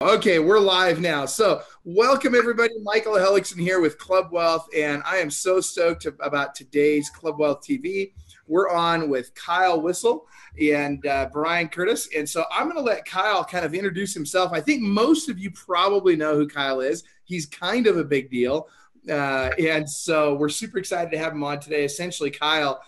Okay, we're live now. So, welcome everybody. Michael Hellickson here with Club Wealth, and I am so stoked about today's Club Wealth TV. We're on with Kyle Whissel and Brian Curtis, and so I'm going to let Kyle kind of introduce himself. I think most of you probably know who Kyle is. He's kind of a big deal, and so we're super excited to have him on today. Essentially, Kyle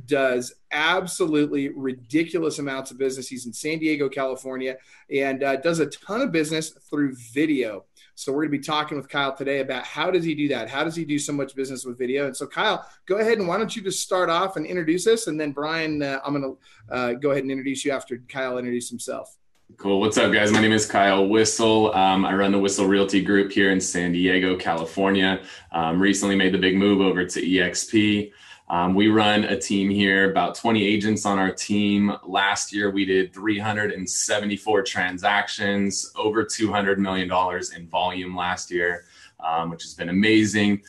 does absolutely ridiculous amounts of business. He's in San Diego, California, and does a ton of business through video. So we're going to be talking with Kyle today about how does he do that? How does he do so much business with video? And so Kyle, go ahead and why don't you just start off and introduce us, and then Brian, I'm going to go ahead and introduce you after Kyle introduces himself. Cool. What's up, guys? My name is Kyle Whissel. I run the Whissel Realty Group here in San Diego, California. Recently made the big move over to EXP. We run a team here, about 20 agents on our team. Last year, we did 374 transactions, over $200 million in volume last year, which has been amazing.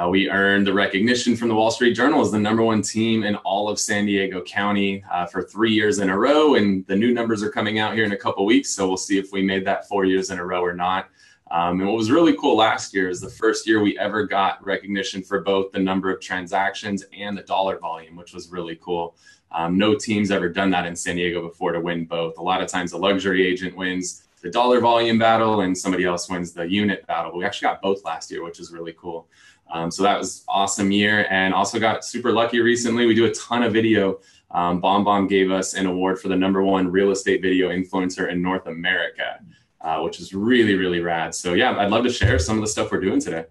We earned the recognition from the Wall Street Journal as the #1 team in all of San Diego County for 3 years in a row. And the new numbers are coming out here in a couple of weeks. So we'll see if we made that 4 years in a row or not. And what was really cool last year is the first year we ever got recognition for both the number of transactions and the dollar volume, which was really cool. No team's ever done that in San Diego before to win both. A lot of times a luxury agent wins the dollar volume battle and somebody else wins the unit battle. But we actually got both last year, which is really cool. So that was an awesome year, and also got super lucky recently. We do a ton of video. BombBomb gave us an award for the #1 real estate video influencer in North America. Which is really, really rad. So yeah, I'd love to share some of the stuff we're doing today.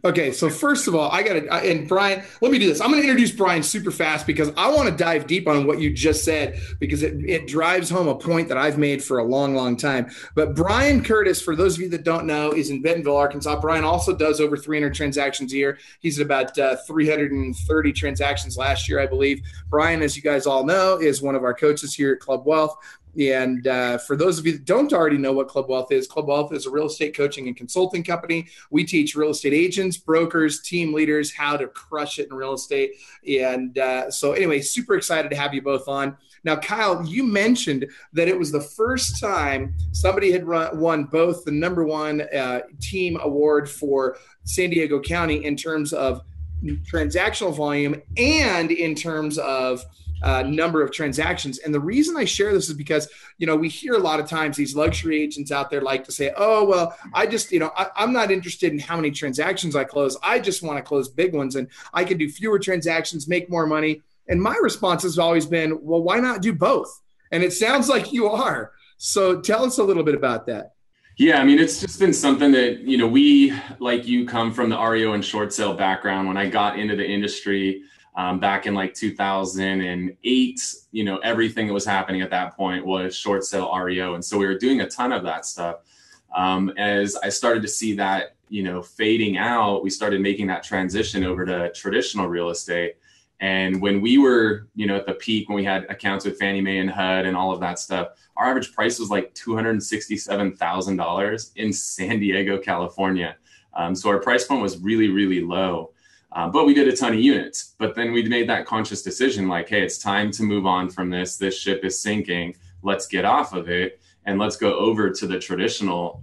Okay, so first of all, and Brian, let me do this. I'm going to introduce Brian super fast because I want to dive deep on what you just said because it drives home a point that I've made for a long, long time. But Brian Curtis, for those of you that don't know, is in Bentonville, Arkansas. Brian also does over 300 transactions a year. He's at about 330 transactions last year, I believe. Brian, as you guys all know, is one of our coaches here at Club Wealth. And for those of you that don't already know what Club Wealth is a real estate coaching and consulting company. We teach real estate agents, brokers, team leaders how to crush it in real estate. And so anyway, super excited to have you both on. Now, Kyle, you mentioned that it was the first time somebody had won both the #1 team award for San Diego County in terms of transactional volume and in terms of number of transactions. And the reason I share this is because, we hear a lot of times these luxury agents out there like to say, oh, well, I just, I'm not interested in how many transactions I close. I just want to close big ones and I can do fewer transactions, make more money. And my response has always been, well, why not do both? And it sounds like you are. So tell us a little bit about that. Yeah, I mean, it's just been something that, we, like you, come from the REO and short sale background. When I got into the industry, back in like 2008, everything that was happening at that point was short sale REO. And so we were doing a ton of that stuff. As I started to see that, fading out, we started making that transition over to traditional real estate. And when we were, at the peak, when we had accounts with Fannie Mae and HUD and all of that stuff, our average price was like $267,000 in San Diego, California. So our price point was really, really low. But we did a ton of units. But then we made that conscious decision like, hey, it's time to move on from this. This ship is sinking. Let's get off of it. And let's go over to the traditional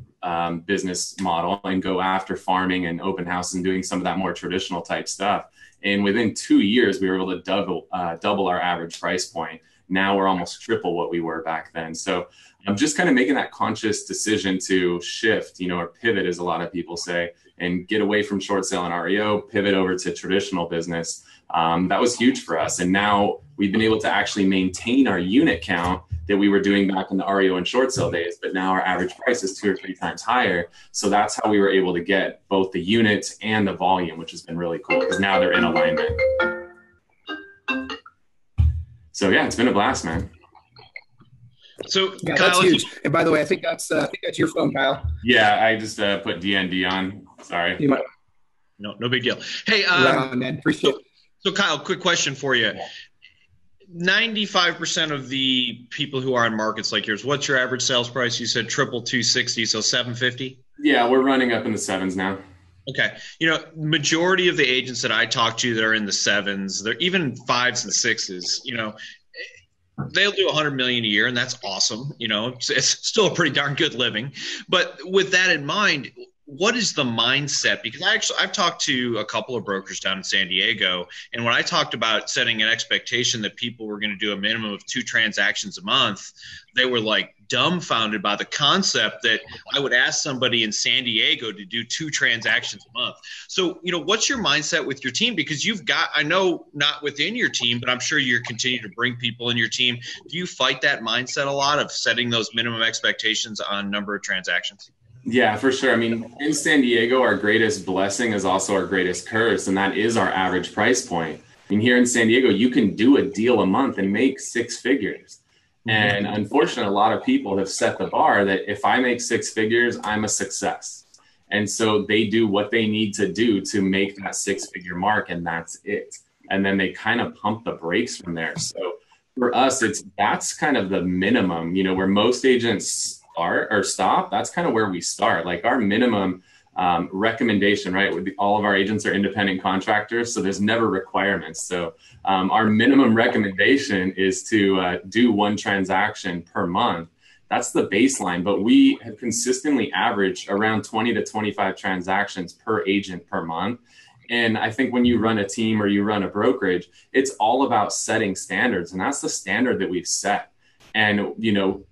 business model and go after farming and open house and doing some of that more traditional type stuff. And within 2 years, we were able to double our average price point. Now we're almost triple what we were back then. So I'm just kind of making that conscious decision to shift, or pivot, as a lot of people say, and get away from short sale and REO, pivot over to traditional business. That was huge for us. And now we've been able to actually maintain our unit count that we were doing back in the REO and short sale days, but now our average price is 2 or 3 times higher. So that's how we were able to get both the units and the volume, which has been really cool because now they're in alignment. So yeah, it's been a blast, man. So yeah, Kyle, that's huge. And by the way, I think that's your phone, Kyle. Yeah, I just put DND on. Sorry. You might. No big deal. Hey, right on, man. Appreciate it. So Kyle, quick question for you. 95% of the people who are in markets like yours, what's your average sales price? You said triple 260, so 750? Yeah, we're running up in the 7s now. Okay. Majority of the agents that I talk to that are in the 7s, they're even 5s and 6s, they'll do 100 million a year, and that's awesome. It's still a pretty darn good living. But with that in mind, what is the mindset? Because I've talked to a couple of brokers down in San Diego, and when I talked about setting an expectation that people were going to do a minimum of 2 transactions a month, they were like dumbfounded by the concept that I would ask somebody in San Diego to do 2 transactions a month. So, what's your mindset with your team? Because I know not within your team, but I'm sure you're continuing to bring people in your team. Do you fight that mindset a lot of setting those minimum expectations on number of transactions? Yeah, for sure. I mean, in San Diego, our greatest blessing is also our greatest curse, and that is our average price point. I mean, here in San Diego, you can do a deal a month and make 6 figures. And unfortunately, a lot of people have set the bar that if I make 6 figures, I'm a success. And so they do what they need to do to make that 6-figure mark, and that's it. And then they kind of pump the brakes from there. So for us, that's kind of the minimum, where most agents start or stop. That's kind of where we start. Like our minimum recommendation, right? All of our agents are independent contractors, so there's never requirements. So our minimum recommendation is to do 1 transaction per month. That's the baseline, but we have consistently averaged around 20 to 25 transactions per agent per month. And I think when you run a team or you run a brokerage, it's all about setting standards, and that's the standard that we've set. And,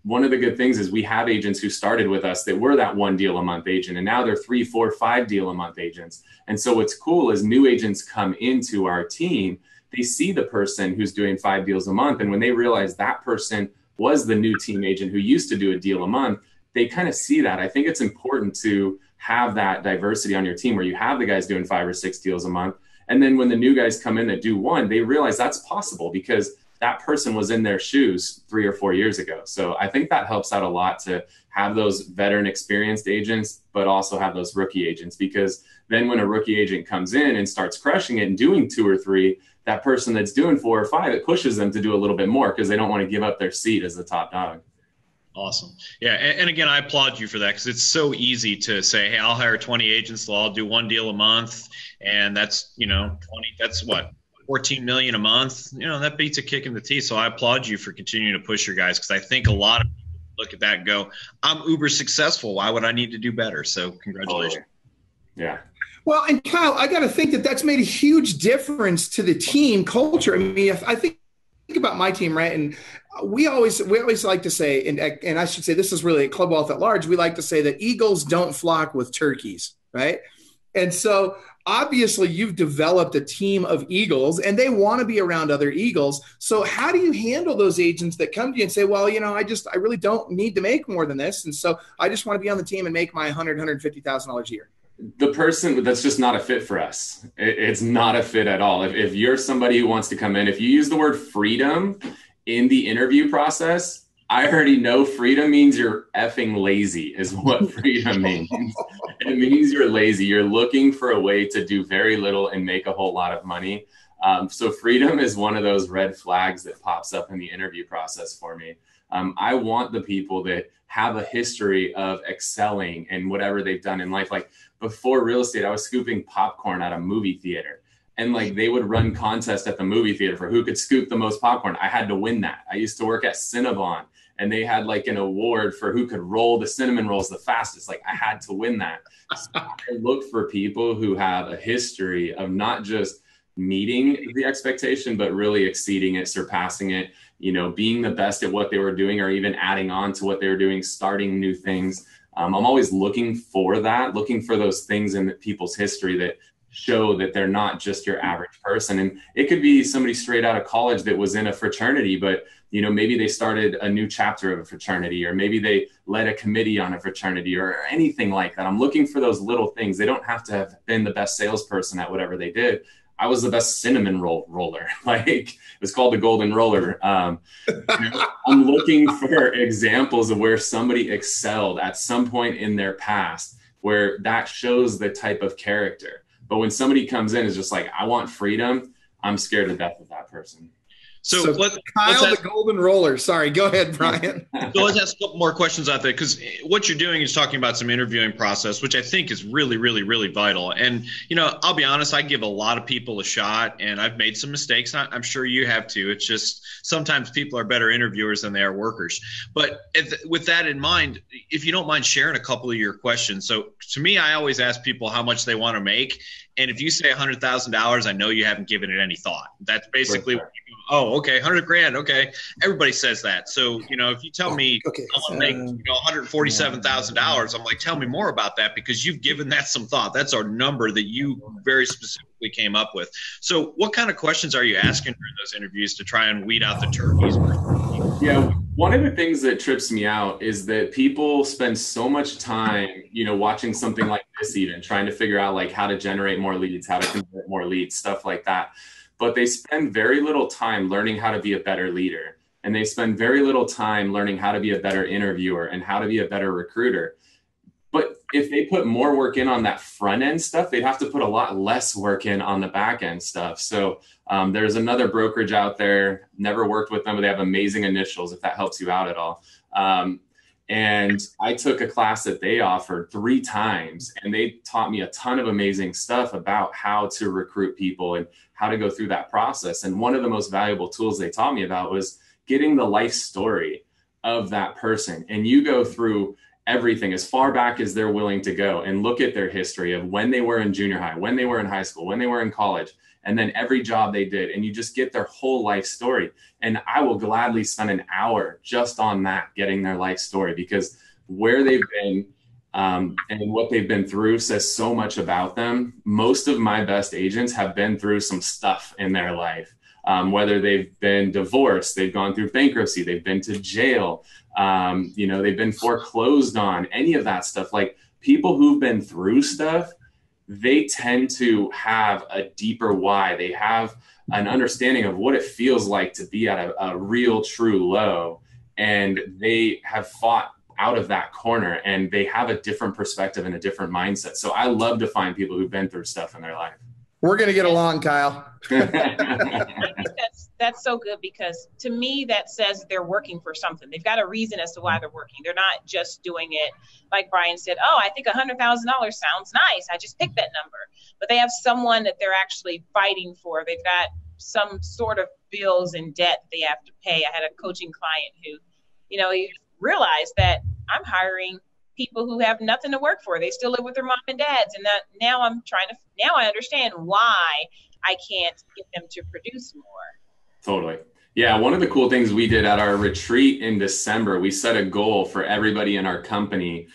one of the good things is we have agents who started with us that were that 1 deal a month agent, and now they're 3, 4, 5 deal a month agents. And so what's cool is new agents come into our team, they see the person who's doing 5 deals a month. And when they realize that person was the new team agent who used to do a deal a month, they kind of see that. I think it's important to have that diversity on your team where you have the guys doing 5 or 6 deals a month. And then when the new guys come in that do 1, they realize that's possible because that person was in their shoes 3 or 4 years ago. So I think that helps out a lot to have those veteran experienced agents, but also have those rookie agents, because then when a rookie agent comes in and starts crushing it and doing 2 or 3, that person that's doing 4 or 5, it pushes them to do a little bit more because they don't want to give up their seat as the top dog. Awesome. Yeah. And again, I applaud you for that, because it's so easy to say, hey, I'll hire 20 agents. So I'll do 1 deal a month. And that's, 20, that's what? 14 million a month. That beats a kick in the teeth. So I applaud you for continuing to push your guys, because I think a lot of people look at that and go, I'm uber successful. Why would I need to do better? So congratulations. Yeah. Well, and Kyle, I got to think that that's made a huge difference to the team culture. I mean, I think about my team, right? And we always like to say, and I should say this is really at Club Wealth at large, we like to say that eagles don't flock with turkeys, right? And so obviously you've developed a team of eagles and they want to be around other eagles. So how do you handle those agents that come to you and say, well, I really don't need to make more than this. And so I just want to be on the team and make my $150,000 a year. The person that's just not a fit for us. It's not a fit at all. If you're somebody who wants to come in, if you use the word freedom in the interview process, I already know freedom means you're effing lazy is what freedom means. It means you're lazy. You're looking for a way to do very little and make a whole lot of money. So freedom is one of those red flags that pops up in the interview process for me. I want the people that have a history of excelling in whatever they've done in life. Like before real estate, I was scooping popcorn at a movie theater. And like they would run contests at the movie theater for who could scoop the most popcorn. I had to win that. I used to work at Cinnabon, and they had like an award for who could roll the cinnamon rolls the fastest. Like I had to win that. So I look for people who have a history of not just meeting the expectation, but really exceeding it, surpassing it, being the best at what they were doing, or even adding on to what they were doing, starting new things. I'm always looking for that, looking for those things in people's history that show that they're not just your average person. And it could be somebody straight out of college that was in a fraternity, but maybe they started a new chapter of a fraternity, or maybe they led a committee on a fraternity, or anything like that. I'm looking for those little things. They don't have to have been the best salesperson at whatever they did. I was the best cinnamon roller. Like it was called the golden roller. I'm looking for examples of where somebody excelled at some point in their past, where that shows the type of character. But when somebody comes in is just like, I want freedom, I'm scared to death of that person. So let's Kyle, ask, the golden roller. Sorry, go ahead, Brian. so let's ask a couple more questions out there, because what you're doing is talking about some interviewing process, which I think is really, really, really vital. And, I'll be honest, I give a lot of people a shot, and I've made some mistakes. I'm sure you have too. It's just sometimes people are better interviewers than they are workers. But with that in mind, if you don't mind sharing a couple of your questions. So to me, I always ask people how much they want to make. And if you say $100,000, I know you haven't given it any thought. That's basically what you go, oh, okay, 100 grand. Okay. Everybody says that. So, if you tell me I want to make, $147,000, I'm like, tell me more about that, because you've given that some thought. That's our number that you very specifically came up with. So what kind of questions are you asking during those interviews to try and weed out the turkeys? Yeah, one of the things that trips me out is that people spend so much time, watching something like this, even trying to figure out like how to generate more leads, how to convert more leads, stuff like that. But they spend very little time learning how to be a better leader. And they spend very little time learning how to be a better interviewer and how to be a better recruiter. But if they put more work in on that front end stuff, they'd have to put a lot less work in on the back end stuff. So there's another brokerage out there, never worked with them, but they have amazing initials, if that helps you out at all. And I took a class that they offered 3 times, and they taught me a ton of amazing stuff about how to recruit people and how to go through that process. And one of the most valuable tools they taught me about was getting the life story of that person. And you go through everything as far back as they're willing to go and look at their history of when they were in junior high, when they were in high school, when they were in college, and then every job they did. And you just get their whole life story. And I will gladly spend an hour just on that, getting their life story, because where they've been and what they've been through says so much about them. Most of my best agents have been through some stuff in their life, whether they've been divorced, they've gone through bankruptcy, they've been to jail, they've been foreclosed on, any of that stuff. Like, people who've been through stuff, they tend to have a deeper why. They have an understanding of what it feels like to be at a real, true low. And they have fought out of that corner, and they have a different perspective and a different mindset. So I love to find people who've been through stuff in their life. We're going to get along, Kyle. That's so good, because to me that says they're working for something. They've got a reason as to why they're working. They're not just doing it like Brian said, oh, I think $100,000 sounds nice, I just picked that number. But they have someone that they're actually fighting for. They've got some sort of bills and debt they have to pay. I had a coaching client who, he realized that I'm hiring people who have nothing to work for. They still live with their mom and dads. And that now I understand why I can't get them to produce more. Totally. Yeah. One of the cool things we did at our retreat in December, we set a goal for everybody in our company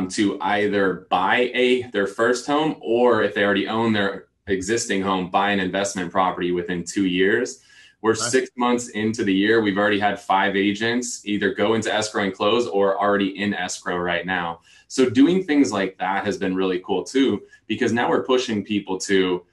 to either buy their first home, or if they already own their existing home, buy an investment property within 2 years. We're 6 months into the year. We've already had 5 agents either go into escrow and close, or already in escrow right now. So doing things like that has been really cool too, because now we're pushing people to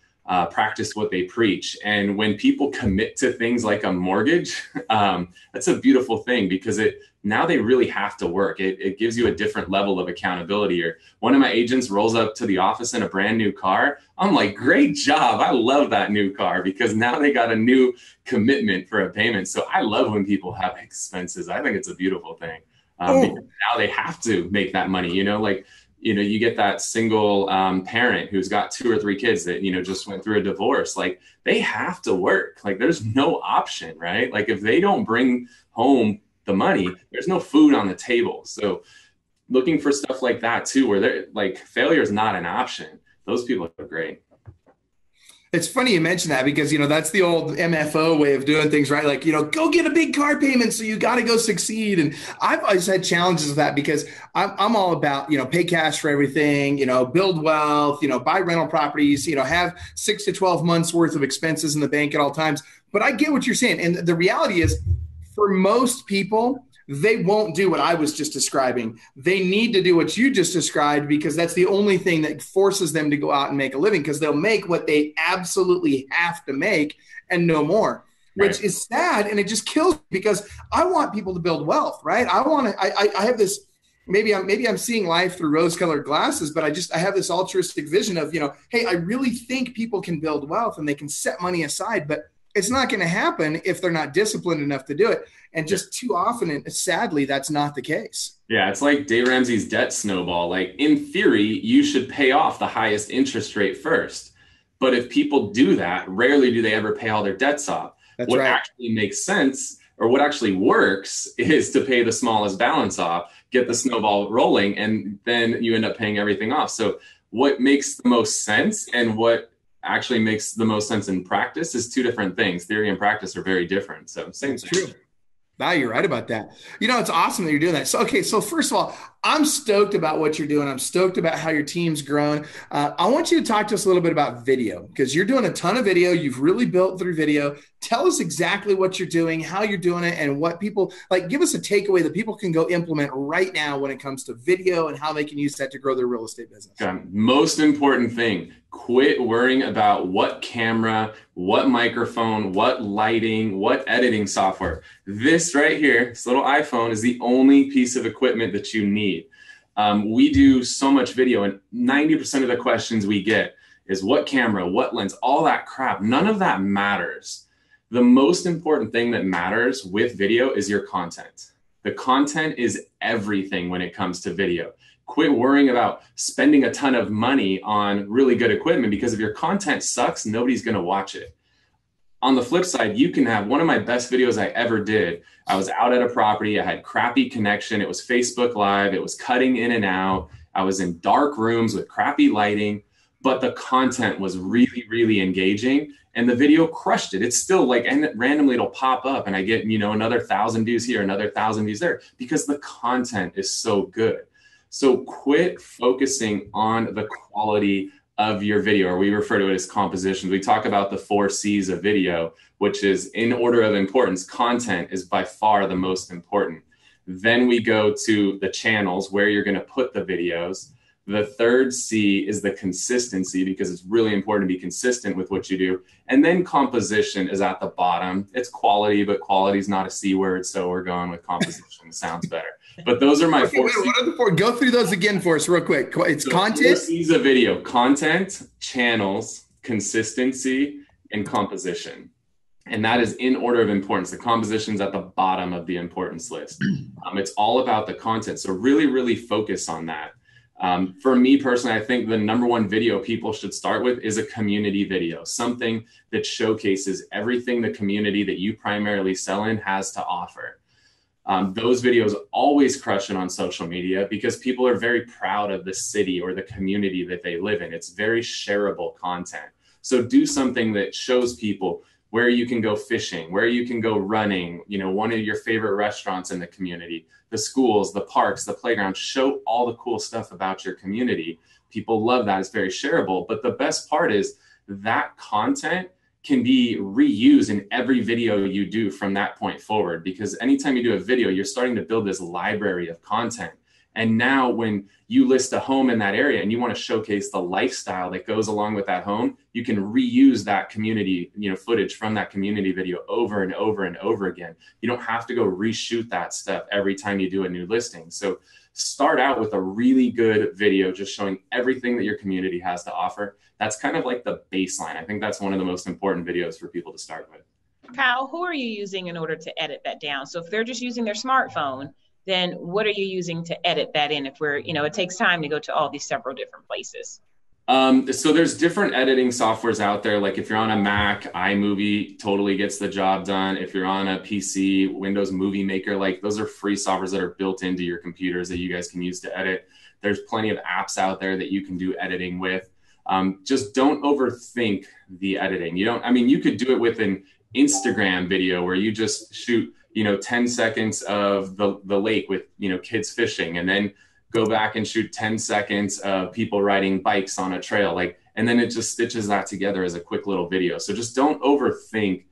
practice what they preach. And when people commit to things like a mortgage, that's a beautiful thing, because now they really have to work. It gives you a different level of accountability. Or one of my agents rolls up to the office in a brand new car. I'm like, great job. I love that new car, because now they got a new commitment for a payment. So I love when people have expenses. I think it's a beautiful thing. Because now they have to make that money, you get that single parent who's got 2 or 3 kids that, just went through a divorce. Like, they have to work. Like, there's no option, right? Like, if they don't bring home the money, there's no food on the table. So looking for stuff like that too, where they're like, failure is not an option. Those people are great. It's funny you mention that, because, that's the old MFO way of doing things, right? Like, go get a big car payment, so you got to go succeed. And I've always had challenges with that, because I'm all about, pay cash for everything, build wealth, buy rental properties, have 6 to 12 months worth of expenses in the bank at all times. But I get what you're saying. And the reality is, for most people, they won't do what I was just describing. They need to do what you just described, because that's the only thing that forces them to go out and make a living, because they'll make what they absolutely have to make and no more, which is sad. And it just kills me, because I want people to build wealth, right? I have this, maybe I'm seeing life through rose-colored glasses, but I have this altruistic vision of, hey, I really think people can build wealth and they can set money aside, but It's not going to happen if they're not disciplined enough to do it. And just too often, and sadly, that's not the case. Yeah, it's like Dave Ramsey's debt snowball. Like in theory, you should pay off the highest interest rate first. But if people do that, rarely do they ever pay all their debts off. That's what right. actually makes sense, or what actually works, is to pay the smallest balance off, get the snowball rolling, and then you end up paying everything off. So what makes the most sense and what actually makes the most sense in practice is two different things. Theory and practice are very different. So same thing. True. Wow, you're right about that. It's awesome that you're doing that. So, okay. So first of all, I'm stoked about what you're doing. I'm stoked about how your team's grown. I want you to talk to us a little bit about video, because you're doing a ton of video. You've really built through video. Tell us exactly what you're doing, how you're doing it, and what people like. Give us a takeaway that people can go implement right now when it comes to video and how they can use that to grow their real estate business. Okay. Most important thing, quit worrying about what camera, what microphone, what lighting, what editing software. This right here, this little iPhone, is the only piece of equipment that you need. We do so much video, and 90% of the questions we get is what camera, what lens, all that crap. None of that matters. The most important thing that matters with video is your content. The content is everything when it comes to video. Quit worrying about spending a ton of money on really good equipment, because if your content sucks, nobody's going to watch it. On the flip side, you can have one of my best videos I ever did. I was out at a property. I had crappy connection. It was Facebook Live. It was cutting in and out. I was in dark rooms with crappy lighting, but the content was really, really engaging, and the video crushed it. It's still like, and randomly it'll pop up and I get, another 1,000 views here, another 1,000 views there, because the content is so good. So quit focusing on the quality of your video, or we refer to it as compositions. We talk about the 4 C's of video, which is in order of importance. Content is by far the most important. Then we go to the channels where you're going to put the videos. The 3rd C is the consistency, because it's really important to be consistent with what you do. And then composition is at the bottom. It's quality, but quality is not a C word, so we're going with composition. Sounds better. But those are my 4 C's. What are the 4? Go through those again for us real quick. It's so content. 4 C's of video: content, channels, consistency, and composition. And that is in order of importance. The composition's at the bottom of the importance list. It's all about the content. So really, really focus on that. For me personally, I think the number one video people should start with is a community video, something that showcases everything the community that you primarily sell in has to offer. Those videos always crush it on social media, because people are very proud of the city or the community that they live in. It's very shareable content. So do something that shows people where you can go fishing, where you can go running, one of your favorite restaurants in the community, the schools, the parks, the playground. Show all the cool stuff about your community. People love that. It's very shareable. But the best part is that content can be reused in every video you do from that point forward, because anytime you do a video, you're starting to build this library of content. And now when you list a home in that area and you want to showcase the lifestyle that goes along with that home, you can reuse that community, footage from that community video over and over and over again. You don't have to go reshoot that stuff every time you do a new listing. So start out with a really good video, just showing everything that your community has to offer. That's kind of like the baseline. I think that's one of the most important videos for people to start with. Kyle, who are you using in order to edit that down? So if they're just using their smartphone, then what are you using to edit that in? If we're, it takes time to go to all these several different places. So there's different editing softwares out there. Like if you're on a Mac, iMovie totally gets the job done. If you're on a PC, Windows Movie Maker, like those are free softwares that are built into your computers that you guys can use to edit. There's plenty of apps out there that you can do editing with. Just don't overthink the editing. You could do it with an Instagram video where you just shoot 10 seconds of the lake with, kids fishing, and then go back and shoot 10 seconds of people riding bikes on a trail. And then it just stitches that together as a quick little video. So just don't overthink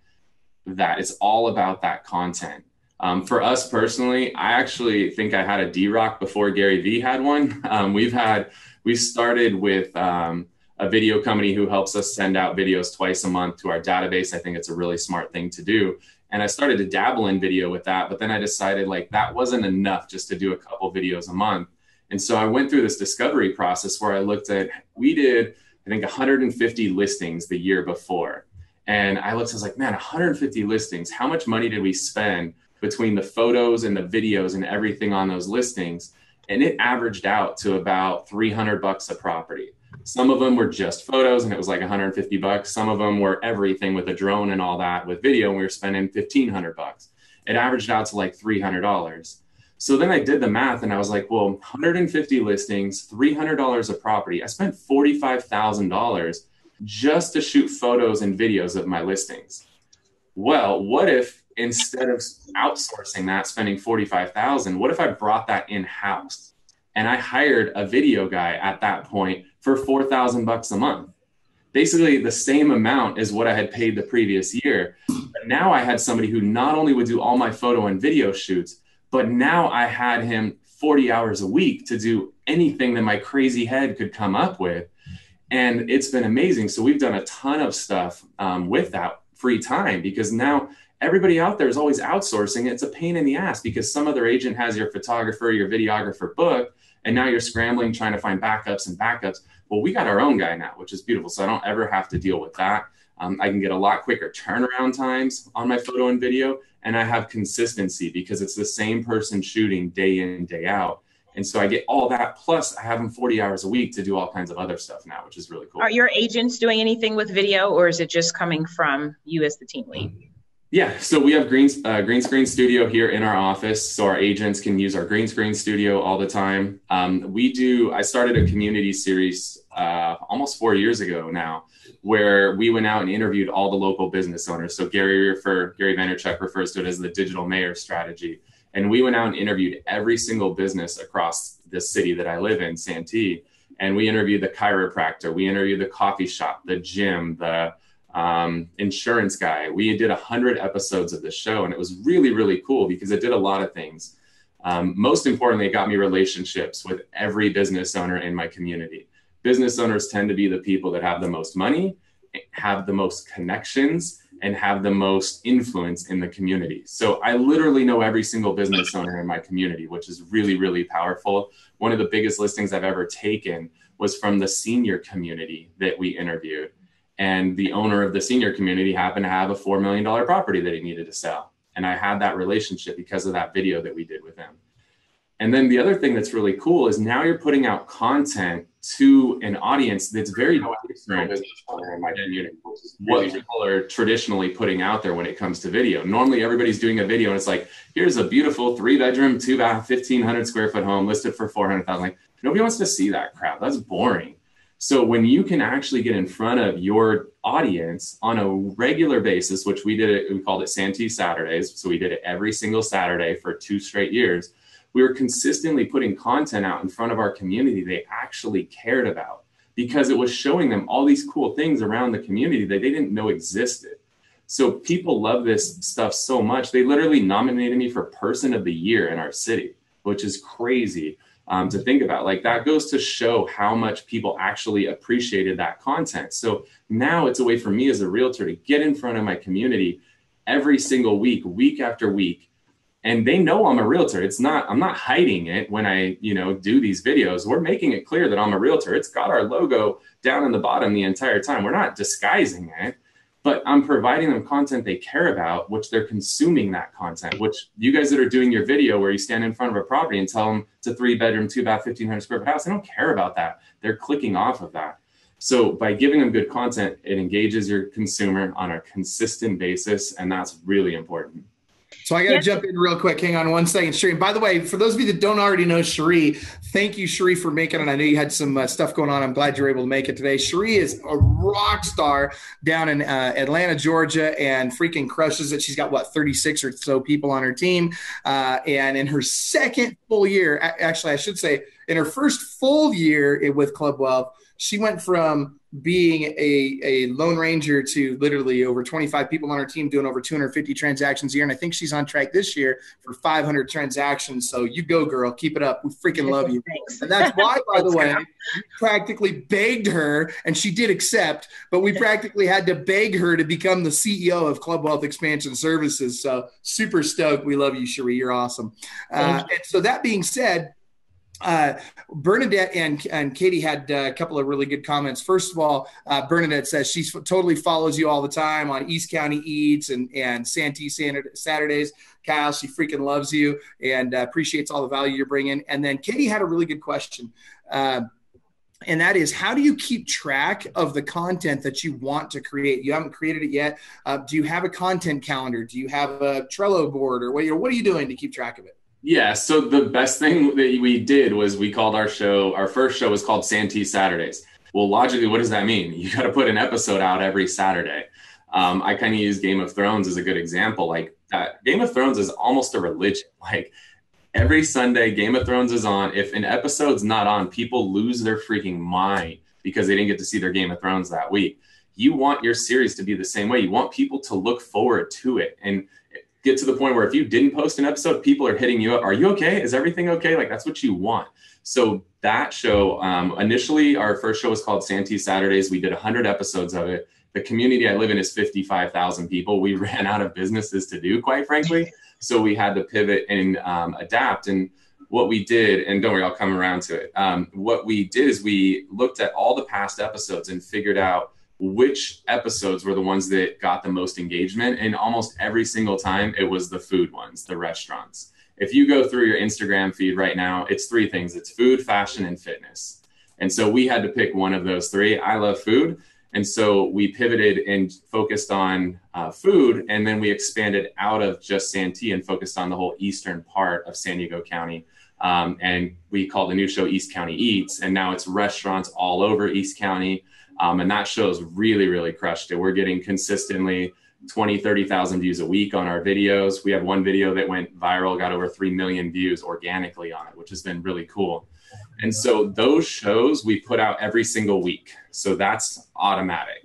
that. It's all about that content. For us personally, I actually think I had a D-Rock before Gary Vee had one. We started with a video company who helps us send out videos twice a month to our database. I think it's a really smart thing to do. And I started to dabble in video with that, but then I decided that wasn't enough just to do a couple videos a month. And so I went through this discovery process where I looked at, we did, I think 150 listings the year before. And I looked, I was like, man, 150 listings. How much money did we spend between the photos and the videos and everything on those listings? And it averaged out to about $300 a property. Some of them were just photos and it was like $150. Some of them were everything with a drone and all that with video, and we were spending $1,500. It averaged out to like $300. So then I did the math and I was like, well, 150 listings, $300 a property. I spent $45,000 just to shoot photos and videos of my listings. Well, what if instead of outsourcing that, spending $45,000, what if I brought that in-house and I hired a video guy at that point for $4,000 a month? Basically the same amount as what I had paid the previous year. But now I had somebody who not only would do all my photo and video shoots, but now I had him 40 hours a week to do anything that my crazy head could come up with. And it's been amazing. So we've done a ton of stuff with that free time, because now everybody out there is always outsourcing. It's a pain in the ass because some other agent has your photographer, your videographer booked, and now you're scrambling, trying to find backups and backups. Well, we got our own guy now, which is beautiful. So I don't ever have to deal with that. I can get a lot quicker turnaround times on my photo and video, and I have consistency because it's the same person shooting day in, day out. And so I get all that. Plus I have them 40 hours a week to do all kinds of other stuff now, which is really cool. Are your agents doing anything with video, or is it just coming from you as the team lead? Yeah, so we have green screen studio here in our office, so our agents can use our green screen studio all the time. I started a community series almost 4 years ago now, where we went out and interviewed all the local business owners. So Gary Vaynerchuk refers to it as the digital mayor strategy. And we went out and interviewed every single business across the city that I live in, Santee. And we interviewed the chiropractor, we interviewed the coffee shop, the gym, the insurance guy. We did 100 episodes of the show, and it was really, really cool because it did a lot of things. Most importantly, it got me relationships with every business owner in my community. Business owners tend to be the people that have the most money, have the most connections, and have the most influence in the community. So I literally know every single business owner in my community, which is really, really powerful. One of the biggest listings I've ever taken was from the senior community that we interviewed. And the owner of the senior community happened to have a $4 million property that he needed to sell. And I had that relationship because of that video that we did with him. And then the other thing that's really cool is now you're putting out content to an audience that's very different in my community. What people are traditionally putting out there when it comes to video. Normally everybody's doing a video and it's like, here's a beautiful 3-bedroom, 2-bath, 1,500 square foot home listed for $400,000. Like, nobody wants to see that crap. That's boring. So when you can actually get in front of your audience on a regular basis, which we called it Santee Saturdays. So we did it every single Saturday for 2 straight years. We were consistently putting content out in front of our community they actually cared about, because it was showing them all these cool things around the community that they didn't know existed. So people love this stuff so much. They literally nominated me for Person of the Year in our city, which is crazy to think about. Like, that goes to show how much people actually appreciated that content. So now it's a way for me as a realtor to get in front of my community every single week, week after week. And they know I'm a realtor. I'm not hiding it when I, do these videos. We're making it clear that I'm a realtor. It's got our logo down in the bottom the entire time. We're not disguising it, but I'm providing them content they care about, which they're consuming that content, which you guys that are doing your video where you stand in front of a property and tell them it's a 3-bedroom, 2-bath, 1,500 square foot house. They don't care about that. They're clicking off of that. So by giving them good content, it engages your consumer on a consistent basis. And that's really important. So I got to jump in real quick. Hang on one second, Sheree. And by the way, for those of you that don't already know Sheree, thank you, Sheree, for making it. I know you had some stuff going on. I'm glad you were able to make it today. Sheree is a rock star down in Atlanta, Georgia, and freaking crushes it. She's got, 36 or so people on her team. And in her second full year, actually, I should say, in her first full year with Club Wealth, she went from being a Lone Ranger to literally over 25 people on her team doing over 250 transactions a year. And I think she's on track this year for 500 transactions. So you go, girl. Keep it up. We freaking love you. Thanks. And that's why, by the way, we practically begged her, and she did accept, but we practically had to beg her to become the CEO of Club Wealth Expansion Services. So super stoked. We love you, Sheree. You're awesome. And so that being said, Bernadette and Katie had a couple of really good comments. First of all, Bernadette says she totally follows you all the time on East County Eats and Santee Saturdays. Kyle, she freaking loves you and appreciates all the value you're bringing. And then Katie had a really good question. And that is, how do you keep track of the content that you want to create? You haven't created it yet. Do you have a content calendar? Do you have a Trello board, or what are you doing to keep track of it? Yeah, so the best thing that we did was we called our first show was called Santee Saturdays. Well, logically, what does that mean? You got to put an episode out every Saturday. I kind of use Game of Thrones as a good example. Like Game of Thrones is almost a religion. Like every Sunday, Game of Thrones is on. If an episode's not on, people lose their freaking mind because they didn't get to see their Game of Thrones that week. You want your series to be the same way. You want people to look forward to it and get to the point where if you didn't post an episode, people are hitting you up. Are you okay? Is everything okay? Like that's what you want. So that show, initially our first show was called Santee Saturdays. We did 100 episodes of it. The community I live in is 55,000 people. We ran out of businesses to do, quite frankly. So we had to pivot and adapt. And what we did, and don't worry, I'll come around to it. What we did is we looked at all the past episodes and figured out which episodes were the ones that got the most engagement. And almost every single time it was the food ones, the restaurants. If you go through your Instagram feed right now, it's three things. It's food, fashion, and fitness. And so we had to pick one of those three. I love food. And so we pivoted and focused on food. And then we expanded out of just Santee and focused on the whole eastern part of San Diego County. And we called the new show East County Eats. And now it's restaurants all over East County. And that show's really, really crushed it. We're getting consistently 20, 30,000 views a week on our videos. We have one video that went viral, got over 3 million views organically on it, which has been really cool. And so those shows we put out every single week. So that's automatic.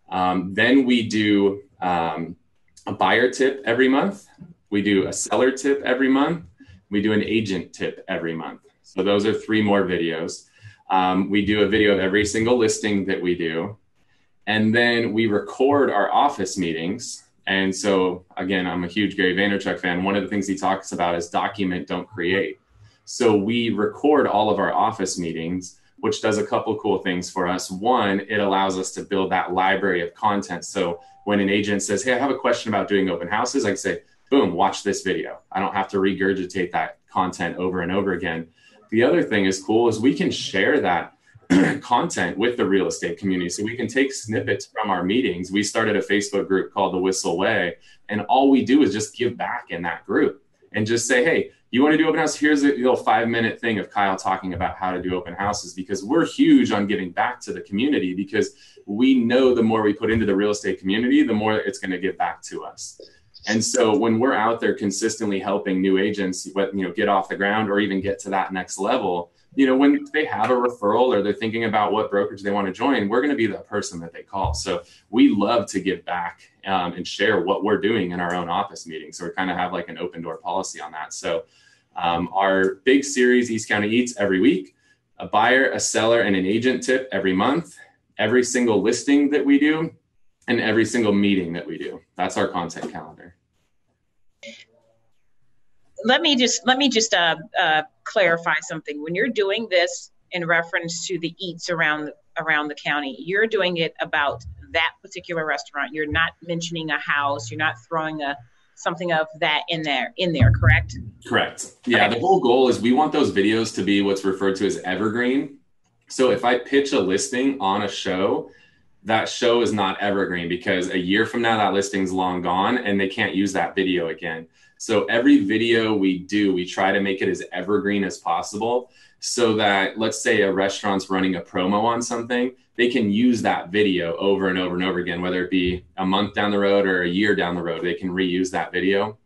Then we do a buyer tip every month. We do a seller tip every month. We do an agent tip every month. So those are 3 more videos. We do a video of every single listing that we do. And then we record our office meetings. And so, again, I'm a huge Gary Vaynerchuk fan. One of the things he talks about is document, don't create. So we record all of our office meetings, which does a couple cool things for us. One, it allows us to build that library of content. So when an agent says, hey, I have a question about doing open houses, I can say, boom, watch this video. I don't have to regurgitate that content over and over again. The other thing is cool is we can share that content with the real estate community. So we can take snippets from our meetings. We started a Facebook group called the Whissel Way, and all we do is just give back in that group and just say, hey, you want to do open house? Here's a little 5-minute thing of Kyle talking about how to do open houses, because we're huge on giving back to the community, because we know the more we put into the real estate community, the more it's going to give back to us. And so when we're out there consistently helping new agents, get off the ground or even get to that next level, when they have a referral or they're thinking about what brokerage they want to join, we're going to be the person that they call. So we love to give back and share what we're doing in our own office meetings. So we kind of have like an open door policy on that. So our big series, East County Eats, every week, a buyer, a seller, and an agent tip every month, every single listing that we do, and every single meeting that we do. That's our content calendar. Let me just clarify something. When you're doing this in reference to the eats around the county, you're doing it about that particular restaurant. You're not mentioning a house. You're not throwing something of that in there, correct? Correct. Yeah. Okay. The whole goal is we want those videos to be what's referred to as evergreen. So if I pitch a listing on a show, that show is not evergreen, because a year from now, that listing's long gone and they can't use that video again. So every video we do, we try to make it as evergreen as possible, so that, let's say a restaurant's running a promo on something, they can use that video over and over and over again, whether it be a month down the road or a year down the road, they can reuse that video.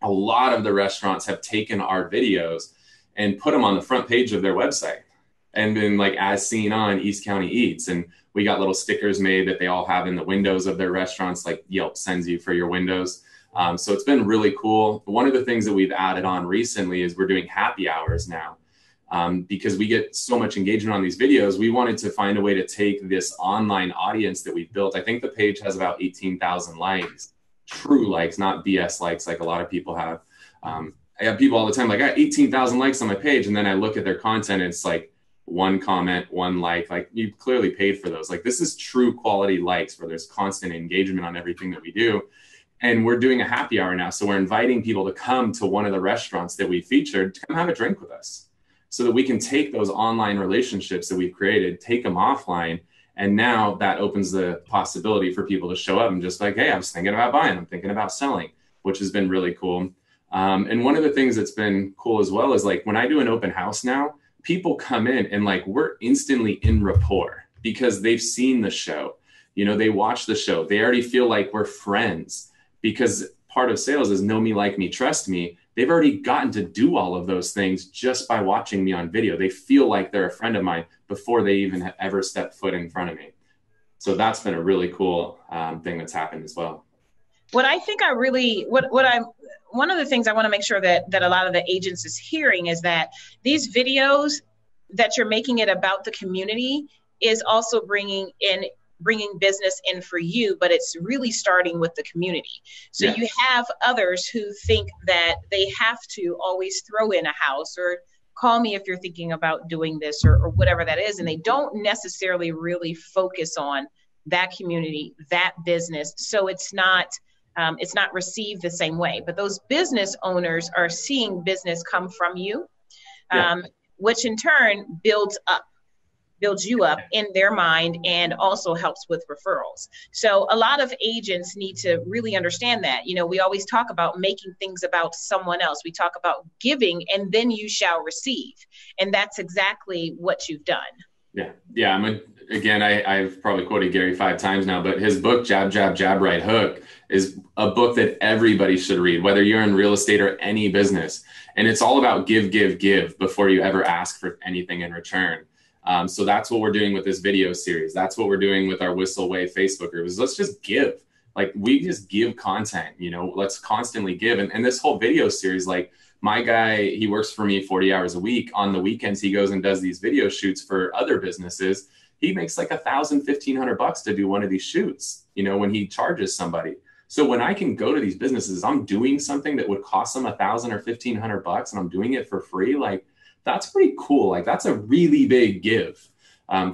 A lot of the restaurants have taken our videos and put them on the front page of their website, and then like as seen on East County Eats. And we got little stickers made that they all have in the windows of their restaurants, like Yelp sends you for your windows. So it's been really cool. One of the things that we've added on recently is we're doing happy hours now. Because we get so much engagement on these videos, we wanted to find a way to take this online audience that we've built. I think the page has about 18,000 likes, true likes, not BS likes like a lot of people have. I have people all the time like, I got 18,000 likes on my page. And then I look at their content and it's like one comment, one like you clearly paid for those. Like, this is true quality likes where there's constant engagement on everything that we do. And we're doing a happy hour now. So we're inviting people to come to one of the restaurants that we featured to come have a drink with us so that we can take those online relationships that we've created, take them offline. And now that opens the possibility for people to show up and just like, hey, I was thinking about buying, I'm thinking about selling, which has been really cool. And one of the things that's been cool as well is like when I do an open house now, people come in and like we're instantly in rapport because they've seen the show. You know, they watch the show. They already feel like we're friends because part of sales is know me, like me, trust me. They've already gotten to do all of those things just by watching me on video. They feel like they're a friend of mine before they even ever step foot in front of me. So that's been a really cool thing that's happened as well. What I think one of the things I want to make sure that a lot of the agents is hearing is that these videos that you're making it about the community is also bringing business in for you, but it's really starting with the community. So you have others who think that they have to always throw in a house or call me if you're thinking about doing this or whatever that is. And they don't necessarily really focus on that community, that business. So it's not received the same way, but those business owners are seeing business come from you, which in turn builds you up in their mind and also helps with referrals. So a lot of agents need to really understand that. You know, we always talk about making things about someone else. We talk about giving and then you shall receive. And that's exactly what you've done. Yeah. I've probably quoted Gary 5 times now, but his book, Jab, Jab, Jab, Right Hook, is a book that everybody should read, whether you're in real estate or any business. And it's all about give, give, give before you ever ask for anything in return. So that's what we're doing with this video series. That's what we're doing with our Whissel Way Facebook group is let's just give. Like we just give content, you know, let's constantly give. And this whole video series, like my guy, he works for me 40 hours a week. On the weekends, he goes and does these video shoots for other businesses. He makes like $1,000, $1,500 to do one of these shoots, you know, when he charges somebody. So when I can go to these businesses, I'm doing something that would cost them $1,000 or $1,500 and I'm doing it for free. Like, that's pretty cool. Like that's a really big give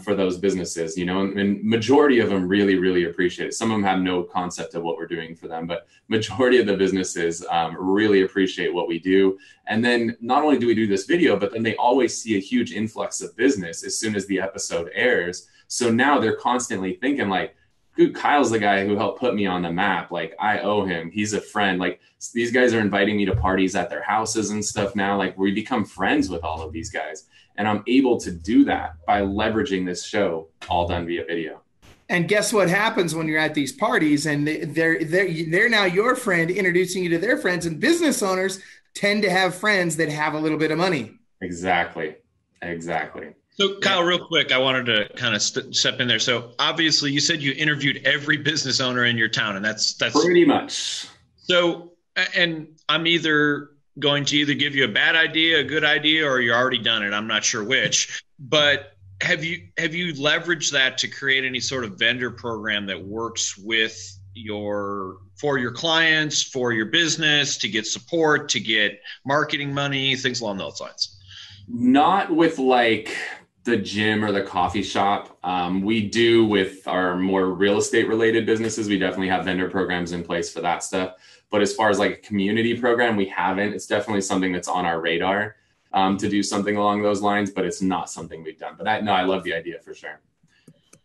for those businesses, you know, and majority of them really, really appreciate it. Some of them have no concept of what we're doing for them, but majority of the businesses really appreciate what we do. And then not only do we do this video, but then they always see a huge influx of business as soon as the episode airs. So now they're constantly thinking like, dude, Kyle's the guy who helped put me on the map. Like I owe him. He's a friend. Like these guys are inviting me to parties at their houses and stuff now. Like we become friends with all of these guys. And I'm able to do that by leveraging this show all done via video. And guess what happens when you're at these parties and they're now your friend introducing you to their friends, and business owners tend to have friends that have a little bit of money. Exactly. So Kyle, real quick, I wanted to kind of step in there. So obviously you said you interviewed every business owner in your town, and that's pretty much. So, and I'm either going to give you a bad idea, a good idea, or you're already done it. I'm not sure which, but have you leveraged that to create any sort of vendor program that works for your clients, for your business, to get support, to get marketing money, things along those lines? Not with like the gym or the coffee shop. We do with our more real estate related businesses. We definitely have vendor programs in place for that stuff. But as far as like a community program, we haven't. It's definitely something that's on our radar to do something along those lines, but it's not something we've done. But I love the idea for sure.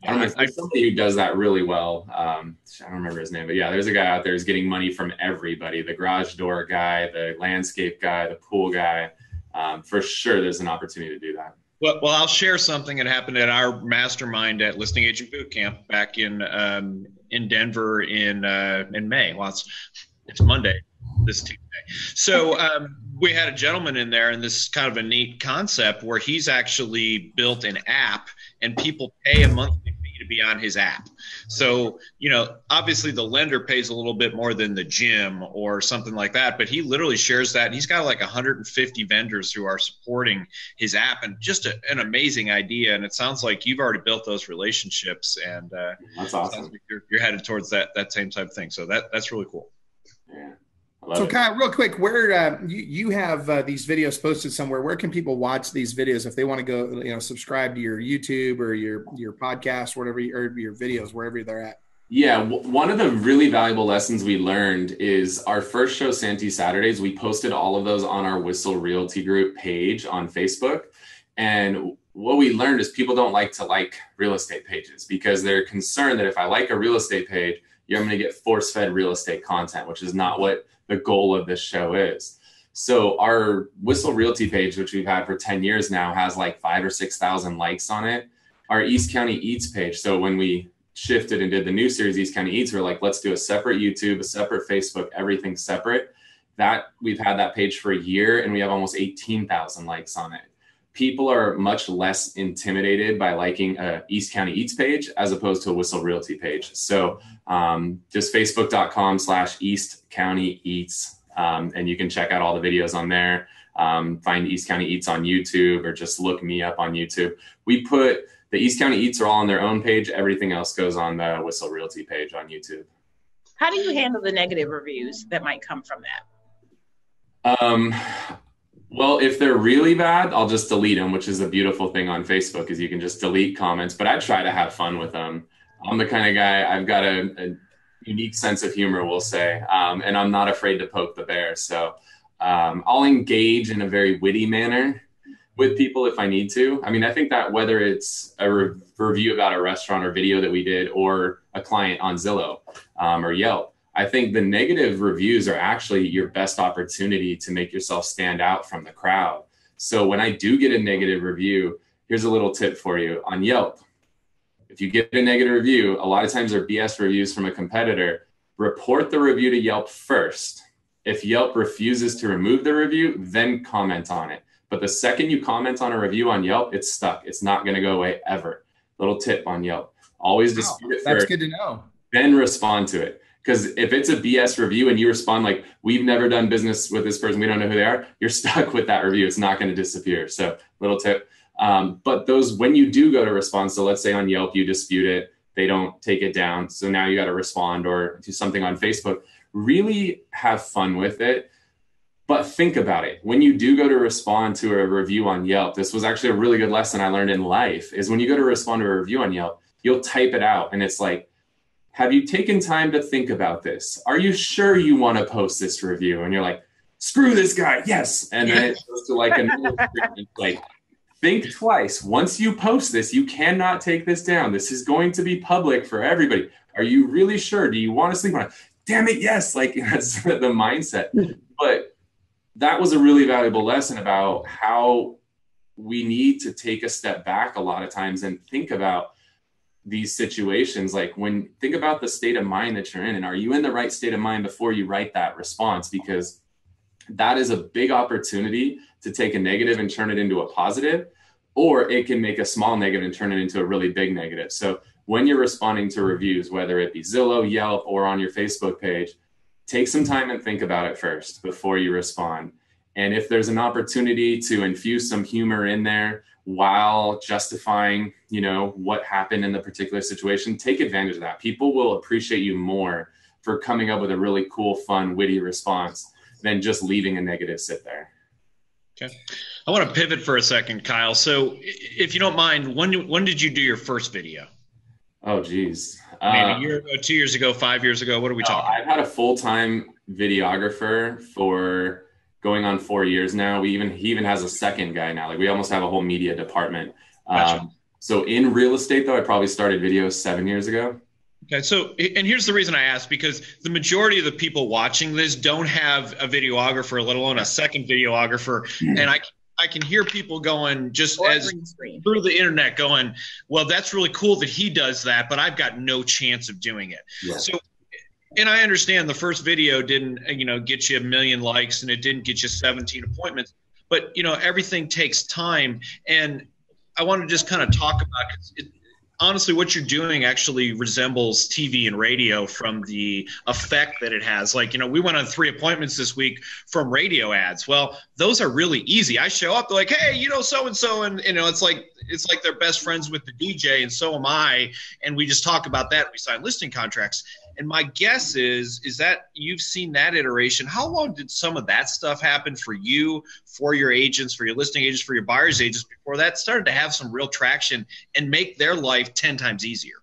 I don't know if there's somebody who does that really well. I don't remember his name, but yeah, there's a guy out there who's getting money from everybody. The garage door guy, the landscape guy, the pool guy. For sure, there's an opportunity to do that. Well, I'll share something that happened at our mastermind at Listing Agent Bootcamp back in Denver in May. Well, it's Monday, this Tuesday. So we had a gentleman in there, and this is kind of a neat concept where he's actually built an app, and people pay a monthly fee to be on his app. So, you know, obviously the lender pays a little bit more than the gym or something like that, but he literally shares that. And he's got like 150 vendors who are supporting his app, and just an amazing idea. And it sounds like you've already built those relationships, and that's awesome. Like you're headed towards that same type of thing. So that's really cool. Yeah. So Kyle, real quick, where you have these videos posted somewhere, where can people watch these videos if they want to go, subscribe to your YouTube or your podcast, whatever, or your videos, wherever they're at? Yeah, one of the really valuable lessons we learned is our first show, Santee Saturdays. We posted all of those on our Whissel Realty Group page on Facebook. And what we learned is people don't like to like real estate pages because they're concerned that if I like a real estate page, I'm going to get force-fed real estate content, which is not what the goal of this show is. So our Whissel Realty page, which we've had for 10 years now, has like 5,000 or 6,000 likes on it. Our East County Eats page. So when we shifted and did the new series, East County Eats, we're like, let's do a separate YouTube, a separate Facebook, everything separate. That we've had that page for a year and we have almost 18,000 likes on it. People are much less intimidated by liking a East County Eats page as opposed to a Whissel Realty page. So just facebook.com/East County Eats. And you can check out all the videos on there. Find East County Eats on YouTube or just look me up on YouTube. We put the East County Eats are all on their own page. Everything else goes on the Whissel Realty page on YouTube. How do you handle the negative reviews that might come from that? Well, if they're really bad, I'll just delete them, which is a beautiful thing on Facebook is you can just delete comments, but I try to have fun with them. I'm the kind of guy, I've got a unique sense of humor, we'll say, and I'm not afraid to poke the bear. So I'll engage in a very witty manner with people if I need to. I mean, I think that whether it's a review about a restaurant or video that we did or a client on Zillow or Yelp, I think the negative reviews are actually your best opportunity to make yourself stand out from the crowd. So when I do get a negative review, here's a little tip for you on Yelp. If you get a negative review, a lot of times they're BS reviews from a competitor. Report the review to Yelp first. If Yelp refuses to remove the review, then comment on it. But the second you comment on a review on Yelp, it's stuck. It's not going to go away ever. Little tip on Yelp. Always dispute it first. That's good to know. Then respond to it. Because if it's a BS review and you respond like, we've never done business with this person, we don't know who they are, you're stuck with that review. It's not going to disappear. So little tip. But those, when you do go to respond, so let's say on Yelp, you dispute it, they don't take it down. So now you got to respond or do something on Facebook. Really have fun with it. But think about it. When you do go to respond to a review on Yelp, this was actually a really good lesson I learned in life, is when you go to respond to a review on Yelp, you'll type it out and it's like, have you taken time to think about this? Are you sure you want to post this review? And you're like, screw this guy. Yes. And then it goes to like another like, think twice. Once you post this, you cannot take this down. This is going to be public for everybody. Are you really sure? Do you want to sleep on it? Damn it. Yes. Like that's the mindset. But that was a really valuable lesson about how we need to take a step back a lot of times and think about these situations. Like think about the state of mind that you're in, and are you in the right state of mind before you write that response? Because that is a big opportunity to take a negative and turn it into a positive, or it can make a small negative and turn it into a really big negative. So when you're responding to reviews, whether it be Zillow, Yelp, or on your Facebook page, take some time and think about it first before you respond. And if there's an opportunity to infuse some humor in there while justifying, what happened in the particular situation, take advantage of that. People will appreciate you more for coming up with a really cool, fun, witty response than just leaving a negative sit there. Okay. I want to pivot for a second, Kyle. So if you don't mind, when did you do your first video? Oh, geez. Maybe a year ago, 2 years ago, 5 years ago. What are we talking about? I've had a full-time videographer for going on 4 years now. He even has a second guy now. Like we almost have a whole media department. Gotcha. So in real estate, though, I probably started videos 7 years ago. Okay. So, and here's the reason I asked, because the majority of the people watching this don't have a videographer, let alone a second videographer. And I can hear people going just as through the internet going, well, that's really cool that he does that, but I've got no chance of doing it. Yeah. So, and I understand the first video didn't, get you 1 million likes and it didn't get you 17 appointments, but everything takes time. And I want to just kind of talk about it. Honestly, what you're doing actually resembles TV and radio from the effect that it has. Like, we went on 3 appointments this week from radio ads. Well, those are really easy. I show up, they're like, hey, so-and-so. And, it's like they're best friends with the DJ, and so am I. And we just talk about that. We sign listing contracts. And my guess is that you've seen that iteration. How long did some of that stuff happen for you, for your agents, for your listing agents, for your buyer's agents before that started to have some real traction and make their life 10 times easier?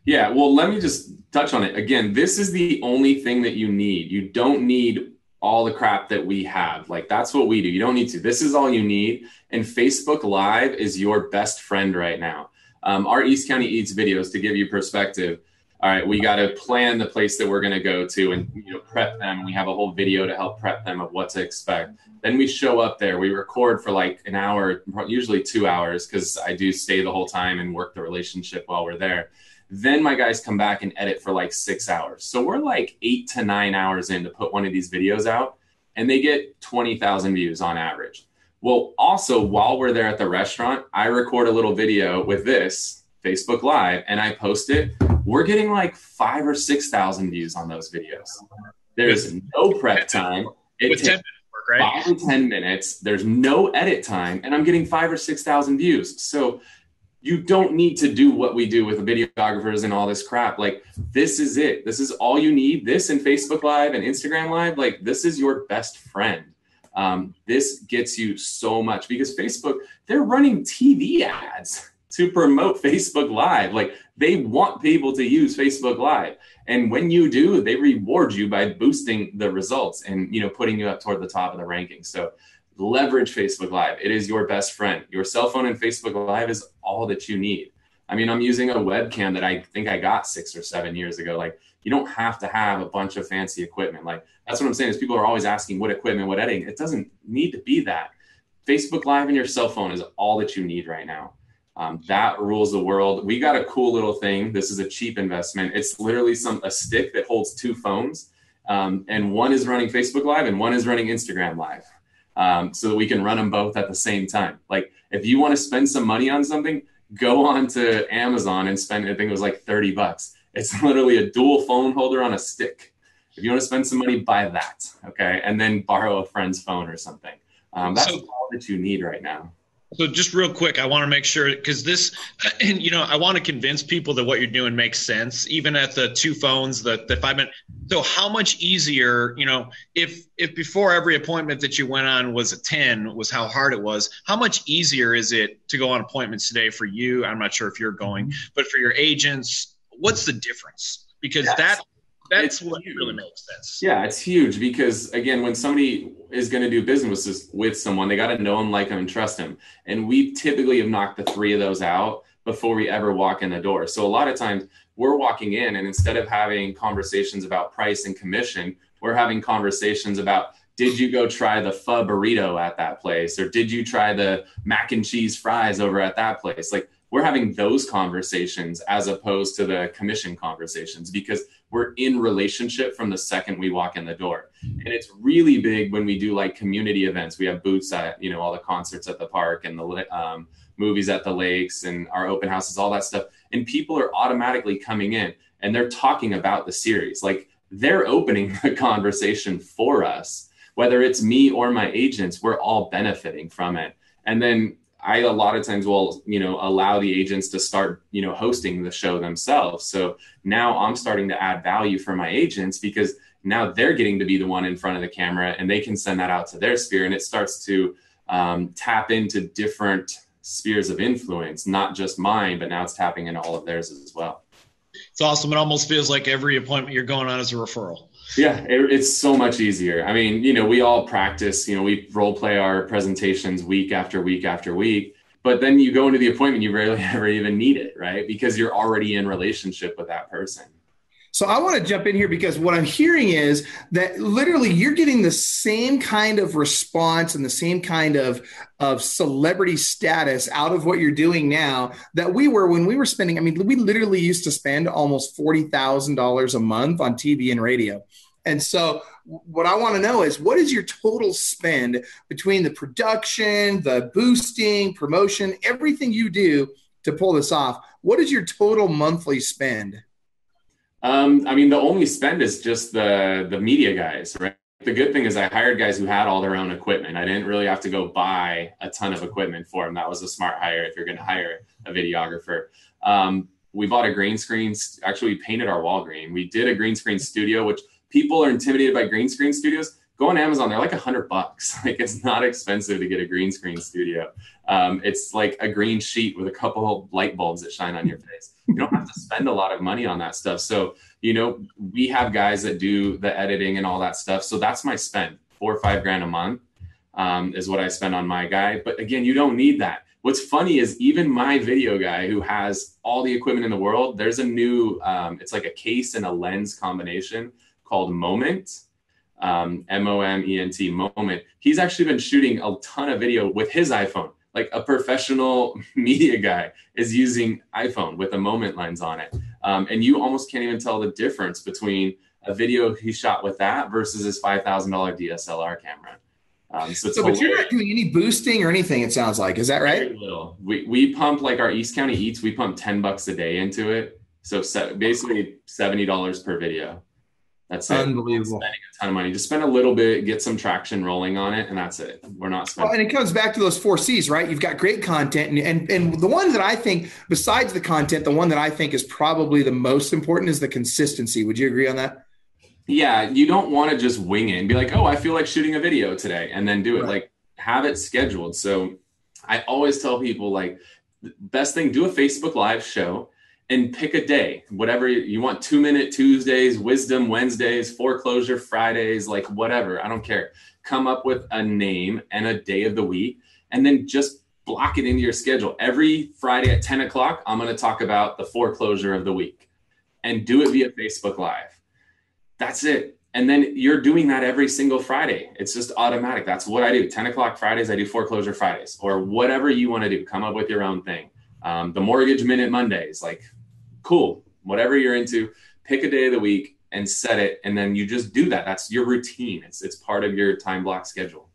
Yeah, well, let me just touch on it. Again, this is the only thing that you need. You don't need all the crap that we have. Like, that's what we do. You don't need to. This is all you need. And Facebook Live is your best friend right now. Our East County Eats videos, to give you perspective. All right, we got to plan the place that we're going to go to and prep them. We have a whole video to help prep them of what to expect. Then we show up there. We record for like an hour, usually 2 hours, because I do stay the whole time and work the relationship while we're there. Then my guys come back and edit for like 6 hours. So we're like 8 to 9 hours in to put one of these videos out, and they get 20,000 views on average. Well, also, while we're there at the restaurant, I record a little video with this Facebook Live and I post it. We're getting like 5,000 or 6,000 views on those videos. There's no prep time. It takes 10 minutes work, right? 5 to 10 minutes. There's no edit time, and I'm getting 5,000 or 6,000 views. So you don't need to do what we do with the videographers and all this crap. Like, this is it. This is all you need. This and Facebook Live and Instagram Live, like, this is your best friend. This gets you so much, because Facebook, they're running TV ads to promote Facebook Live. Like, they want people to use Facebook Live. And when you do, they reward you by boosting the results and, putting you up toward the top of the rankings. So leverage Facebook Live. It is your best friend. Your cell phone and Facebook Live is all that you need. I mean, I'm using a webcam that I think I got 6 or 7 years ago. Like, you don't have to have a bunch of fancy equipment. Like, that's what I'm saying is people are always asking what equipment, what editing. It doesn't need to be that. Facebook Live and your cell phone is all that you need right now. That rules the world. We got a cool little thing. This is a cheap investment. It's literally a stick that holds 2 phones, and one is running Facebook Live and one is running Instagram Live. So that we can run them both at the same time. Like, if you want to spend some money on something, go on to Amazon and spend, I think it was like $30. It's literally a dual phone holder on a stick. If you want to spend some money, buy that. Okay. And then borrow a friend's phone or something. That's all that you need right now. So just real quick, I want to make sure, because this, and I want to convince people that what you're doing makes sense, even at the 2 phones, the 5 minute. So how much easier, if before every appointment that you went on was a 10, was how hard it was, how much easier is it to go on appointments today for you? I'm not sure if you're going, but for your agents, what's the difference? Because that's what really makes sense. Yeah, it's huge, because again, when somebody is going to do business with someone, they got to know them, like them, and trust them. And we typically have knocked the 3 of those out before we ever walk in the door. So a lot of times we're walking in, and instead of having conversations about price and commission, we're having conversations about, did you go try the pho burrito at that place? Or did you try the mac and cheese fries over at that place? Like, we're having those conversations as opposed to the commission conversations, because we're in relationship from the second we walk in the door. And it's really big when we do like community events. We have booths at, all the concerts at the park and the movies at the lakes and our open houses, all that stuff. And people are automatically coming in and they're talking about the series. Like, they're opening the conversation for us, whether it's me or my agents, we're all benefiting from it. And then I, a lot of times will, allow the agents to start, hosting the show themselves. So now I'm starting to add value for my agents, because now they're getting to be the one in front of the camera and they can send that out to their sphere. And it starts to tap into different spheres of influence, not just mine, but now it's tapping into all of theirs as well. It's awesome. It almost feels like every appointment you're going on is a referral. Yeah, it's so much easier. I mean, we all practice, we role play our presentations week after week after week, but then you go into the appointment, you rarely ever even need it, right? Because you're already in relationship with that person. So I want to jump in here, because what I'm hearing is that literally you're getting the same kind of response and the same kind of celebrity status out of what you're doing now that we were when we were spending. I mean, we literally used to spend almost $40,000 a month on TV and radio. And so what I want to know is, what is your total spend between the production, the boosting, promotion, everything you do to pull this off? What is your total monthly spend? I mean, the only spend is just the media guys, right? The good thing is I hired guys who had all their own equipment. I didn't really have to go buy a ton of equipment for them. That was a smart hire if you're going to hire a videographer. we bought a green screen. Actually, we painted our wall green. We did a green screen studio, which people are intimidated by green screen studios. Go on Amazon. They're like $100. Like, it's not expensive to get a green screen studio. It's like a green sheet with a couple of light bulbs that shine on your face. You don't have to spend a lot of money on that stuff. So, you know, we have guys that do the editing and all that stuff. So that's my spend. $4 or $5 grand a month is what I spend on my guy. But again, you don't need that. What's funny is even my video guy who has all the equipment in the world, there's a new, it's like a case and a lens combination called Moment. M-O-M-E-N-T, Moment. He's actually been shooting a ton of video with his iPhone. Like a professional media guy is using iPhone with a Moment lens on it. And you almost can't even tell the difference between a video he shot with that versus his $5,000 DSLR camera. But you're not doing any boosting or anything, it sounds like. Is that right? Very little. We pump, like our East County Eats, we pump $10 a day into it. So basically $70 per video. That's unbelievable. Spending a ton of money. Just spend a little bit, get some traction rolling on it, and that's it. We're not spending. Well, and it comes back to those 4 C's, right? You've got great content, and the one that I think, besides the content, the one that I think is probably the most important is the consistency. Would you agree on that? Yeah, you don't want to just wing it and be like, oh, I feel like shooting a video today, and then do it. Right. Like, have it scheduled. So I always tell people, like, the best thing, do a Facebook Live show and pick a day, whatever you want. 2-minute Tuesdays, wisdom Wednesdays, foreclosure Fridays, like whatever. I don't care. Come up with a name and a day of the week, and then just block it into your schedule. Every Friday at 10 o'clock, I'm going to talk about the foreclosure of the week, and do it via Facebook Live. That's it. And then you're doing that every single Friday. It's just automatic. That's what I do. 10 o'clock Fridays, I do foreclosure Fridays, or whatever you want to do. Come up with your own thing. The Mortgage Minute Mondays, like, cool. Whatever you're into, pick a day of the week and set it. And then you just do that. That's your routine. It's part of your time block schedule.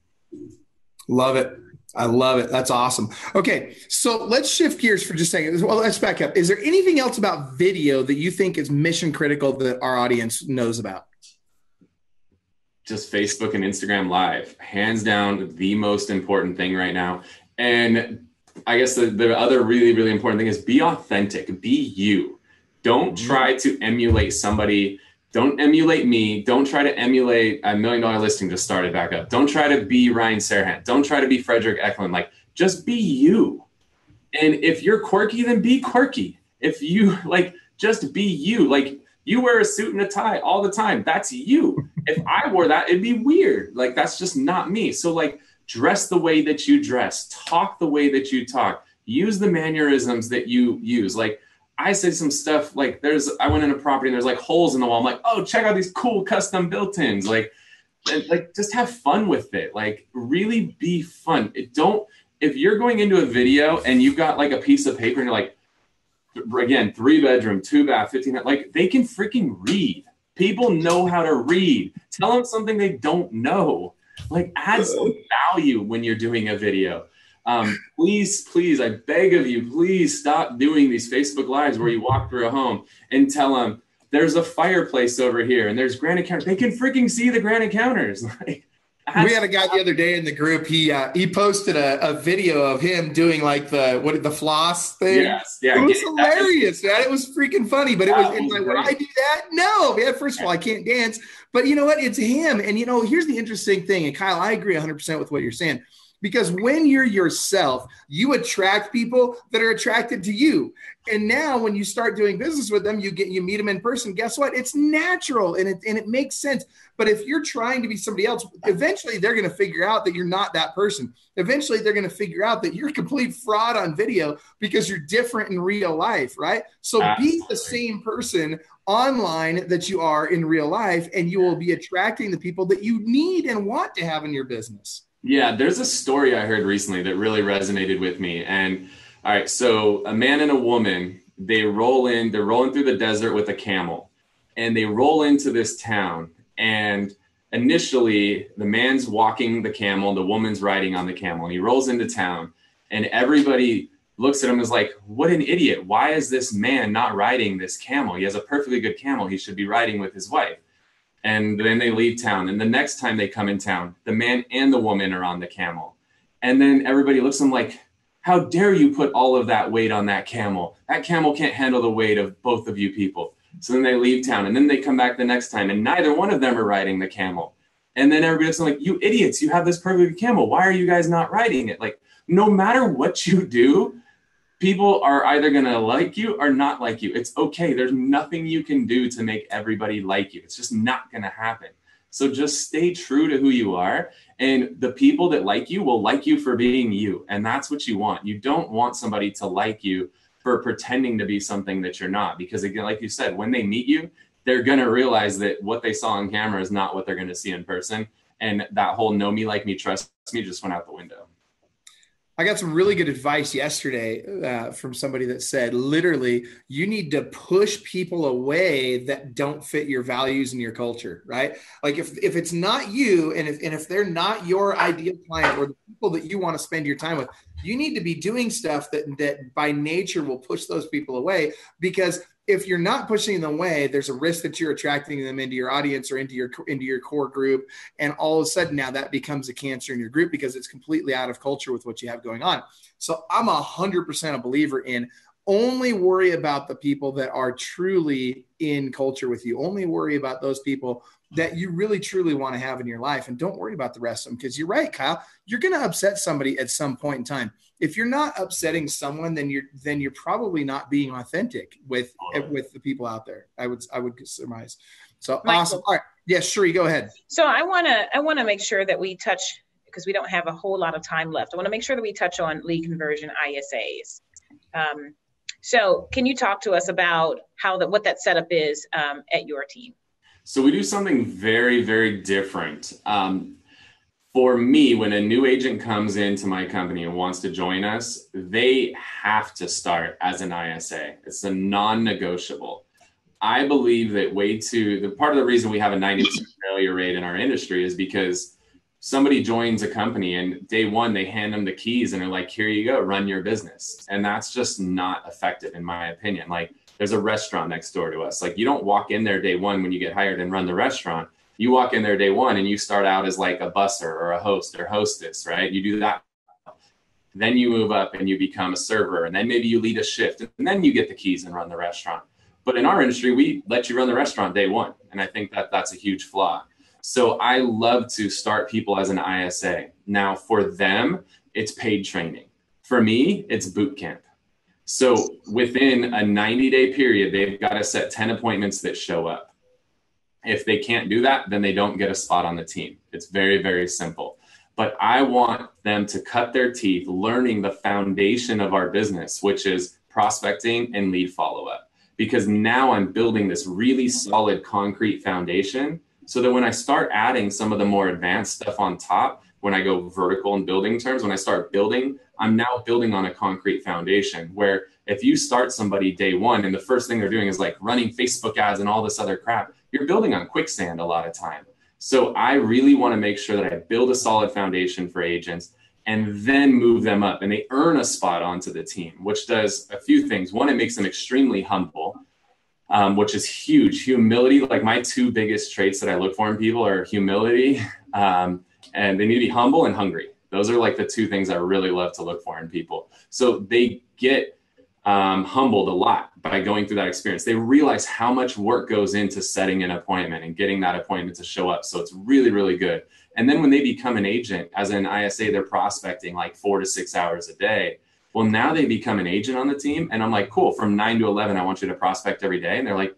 Love it. I love it. That's awesome. Okay. So let's shift gears for just a second. Well, let's back up. Is there anything else about video that you think is mission critical that our audience knows about? Just Facebook and Instagram Live, hands down, the most important thing right now. And I guess the other really, really important thing is be authentic, be you. Don't try to emulate somebody. Don't emulate me. Don't try to emulate $1 million listing just started back up. Don't try to be Ryan Serhant. Don't try to be Frederick Eklund. Like, just be you. And if you're quirky, then be quirky. If you just be you. Like, you wear a suit and a tie all the time. That's you. If I wore that, it'd be weird. Like, that's just not me. So, like, dress the way that you dress. Talk the way that you talk. Use the mannerisms that you use. Like, I said some stuff like I went in a property and there's like holes in the wall. I'm like, oh, check out these cool custom built-ins. Like just have fun with it. Like, really be fun. If you're going into a video and you've got like a piece of paper and you're like, again, 3-bedroom, 2-bath, 15, like, they can freaking read. People know how to read. Tell them something they don't know. Like, add some value when you're doing a video. Please, I beg of you, please stop doing these Facebook Lives where you walk through a home and tell them there's a fireplace over here and there's granite counters. They can freaking see the granite counters. Like, we had a guy the other day in the group. He posted a video of him doing like the floss thing. Yes, yeah, it was hilarious, man. It was freaking funny, but it was like, would I do that? No, man. First of all, I can't dance, but you know what? It's him. And here's the interesting thing. And Kyle, I agree 100% with what you're saying. Because when you're yourself, you attract people that are attracted to you. And now when you start doing business with them, you meet them in person. Guess what? It's natural and it makes sense. But if you're trying to be somebody else, eventually they're going to figure out that you're not that person. Eventually they're going to figure out that you're a complete fraud on video because you're different in real life, right? So be the same person online that you are in real life, and you will be attracting the people that you need and want to have in your business. Yeah, there's a story I heard recently that really resonated with me. And all right, so a man and a woman, they're rolling through the desert with a camel, and they roll into this town. And initially the man's walking the camel, the woman's riding on the camel, and he rolls into town, and everybody looks at him and is like, what an idiot. Why is this man not riding this camel? He has a perfectly good camel. He should be riding with his wife. And then they leave town. And the next time they come in town, the man and the woman are on the camel. And then everybody looks at them like, How dare you put all of that weight on that camel? That camel can't handle the weight of both of you people. So then they leave town, and then they come back the next time, and neither one of them are riding the camel. And then everybody's like, you idiots, you have this perfect camel. Why are you guys not riding it? Like, no matter what you do, people are either going to like you or not like you. It's okay. There's nothing you can do to make everybody like you. It's just not going to happen. So just stay true to who you are. And the people that like you will like you for being you. And that's what you want. You don't want somebody to like you for pretending to be something that you're not. Because again, like you said, when they meet you, they're going to realize that what they saw on camera is not what they're going to see in person. And that whole know me, like me, trust me just went out the window. I got some really good advice yesterday from somebody that said, literally, you need to push people away that don't fit your values and your culture, right? Like if it's not you, and if they're not your ideal client or the people that you want to spend your time with, you need to be doing stuff that by nature will push those people away. Because if you're not pushing them away, there's a risk that you're attracting them into your audience or into your core group. And all of a sudden now that becomes a cancer in your group because it's completely out of culture with what you have going on. So I'm 100% a believer in only worry about the people that are truly in culture with you. Only worry about those people that you really, truly want to have in your life. And don't worry about the rest of them. Because you're right, Kyle, you're going to upset somebody at some point in time. If you're not upsetting someone, then you're probably not being authentic with the people out there. I would surmise. So Michael. Awesome. All right. Yes, Sheree, go ahead. So I want to make sure that we touch, because we don't have a whole lot of time left. I want to make sure that we touch on lead conversion ISAs. So can you talk to us about what that setup is at your team? So we do something very, very different. For me, when a new agent comes into my company and wants to join us, they have to start as an ISA. It's a non-negotiable. I believe that part of the reason we have a 90% failure rate in our industry is because somebody joins a company and day one, they hand them the keys and they're like, here you go, run your business. And that's just not effective in my opinion. Like, there's a restaurant next door to us. Like, you don't walk in there day one when you get hired and run the restaurant. You walk in there day one and you start out as like a busser or a host or hostess, right? You do that. Then you move up and you become a server, and then maybe you lead a shift, and then you get the keys and run the restaurant. But in our industry, we let you run the restaurant day one. And I think that that's a huge flaw. So I love to start people as an ISA. Now for them, it's paid training. For me, it's boot camp. So within a 90-day period, they've got to set 10 appointments that show up. If they can't do that, then they don't get a spot on the team. It's very, very simple. But I want them to cut their teeth learning the foundation of our business, which is prospecting and lead follow-up. Because now I'm building this really solid concrete foundation so that when I start adding some of the more advanced stuff on top, when I go vertical in building terms, when I start building, I'm now building on a concrete foundation where if you start somebody day one and the first thing they're doing is like running Facebook ads and all this other crap, you're building on quicksand a lot of time. So I really want to make sure that I build a solid foundation for agents and then move them up and they earn a spot onto the team, which does a few things. One, it makes them extremely humble, which is huge. Humility, like my two biggest traits that I look for in people are humility, and they need to be humble and hungry. Those are like the two things I really love to look for in people. So they get humbled a lot by going through that experience. They realize how much work goes into setting an appointment and getting that appointment to show up. So it's really, really good. And then when they become an agent, as an ISA, they're prospecting like 4 to 6 hours a day. Well, now they become an agent on the team. And I'm like, cool, from 9 to 11, I want you to prospect every day. And they're like,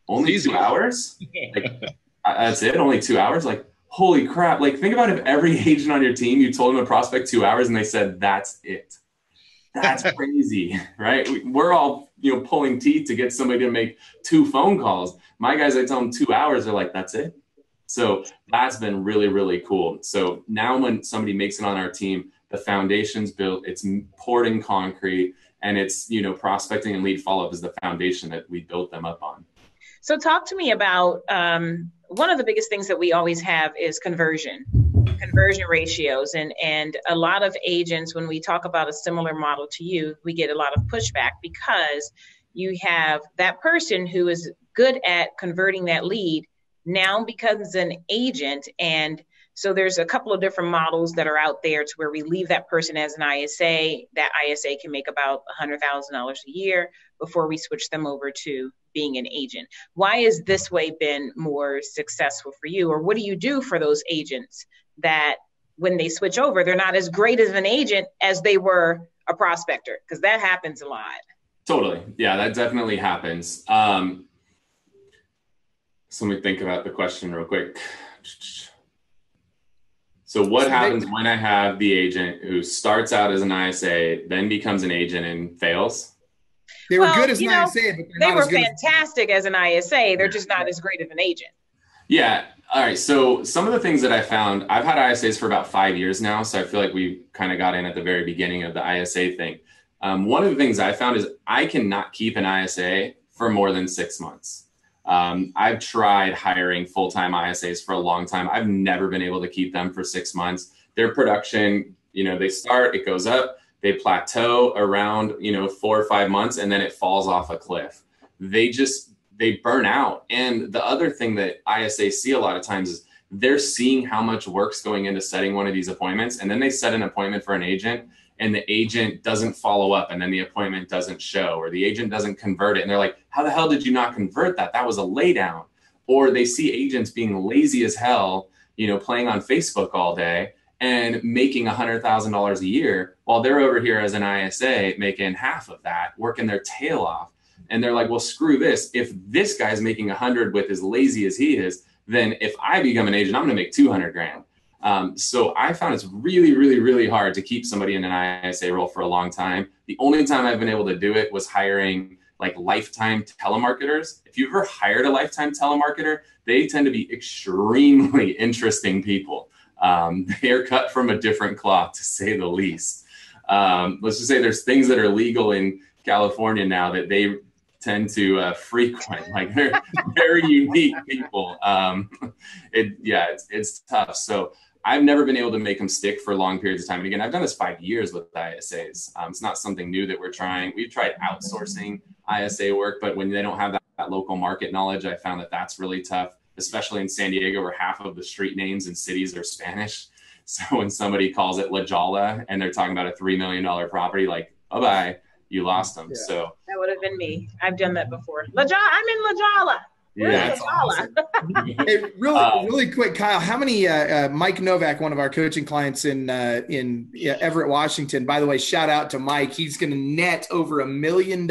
only 2 hours? Like, that's it? Only 2 hours? Like, holy crap. Like, think about if every agent on your team, you told them to prospect 2 hours and they said, that's it. That's crazy, right? We're all, pulling teeth to get somebody to make 2 phone calls. My guys, I tell them 2 hours, they're like, that's it. So that's been really, really cool. So now when somebody makes it on our team, the foundation's built, it's poured in concrete, and it's, prospecting and lead follow-up is the foundation that we built them up on. So talk to me about one of the biggest things that we always have is conversion ratios. And a lot of agents, when we talk about a similar model to you, we get a lot of pushback because you have that person who is good at converting that lead now becomes an agent, and So there's a couple of different models that are out there to where we leave that person as an ISA. That ISA can make about $100,000 a year before we switch them over to being an agent. Why has this way been more successful for you? Or what do you do for those agents that when they switch over, they're not as great as an agent as they were a prospector? Because that happens a lot. Totally. Yeah, that definitely happens. So let me think about the question real quick. So what happens when I have the agent who starts out as an ISA, then becomes an agent and fails? They were good as an ISA, but they were fantastic as an ISA. They're just not as great of an agent. Yeah. All right. So some of the things that I found, I've had ISAs for about 5 years now. So I feel like we kind of got in at the very beginning of the ISA thing. One of the things I found is I cannot keep an ISA for more than 6 months. I've tried hiring full-time ISAs for a long time. I've never been able to keep them for 6 months. Their production, they start, it goes up, they plateau around, 4 or 5 months, and then it falls off a cliff. They burn out. And the other thing that ISAs see a lot of times is they're seeing how much work's going into setting one of these appointments. And then they set an appointment for an agent and the agent doesn't follow up, and then the appointment doesn't show, or the agent doesn't convert it. And they're like, how the hell did you not convert that? That was a laydown. Or they see agents being lazy as hell, playing on Facebook all day and making $100,000 a year while they're over here as an ISA making half of that, working their tail off. And they're like, well, screw this. If this guy's making 100 with as lazy as he is, then if I become an agent, I'm going to make 200 grand. So I found it's really, really, really hard to keep somebody in an ISA role for a long time. The only time I've been able to do it was hiring like lifetime telemarketers. If you've ever hired a lifetime telemarketer, they tend to be extremely interesting people. They are cut from a different cloth, to say the least. Let's just say there's things that are legal in California now that they tend to frequent. Like they're very unique people. It's tough. So I've never been able to make them stick for long periods of time. And again, I've done this 5 years with ISAs. It's not something new that we're trying. We've tried outsourcing ISA work, but when they don't have that local market knowledge, I found that that's really tough, especially in San Diego, where half of the street names and cities are Spanish. So when somebody calls it La Jolla and they're talking about a $3 million property, like, bye-bye, you lost them. Yeah. So that would have been me. I've done that before. I'm in La Jolla. Yeah, awesome. Hey, really quick, Kyle. How many? Mike Novak, one of our coaching clients in Everett, Washington. By the way, shout out to Mike. He's going to net over $1 million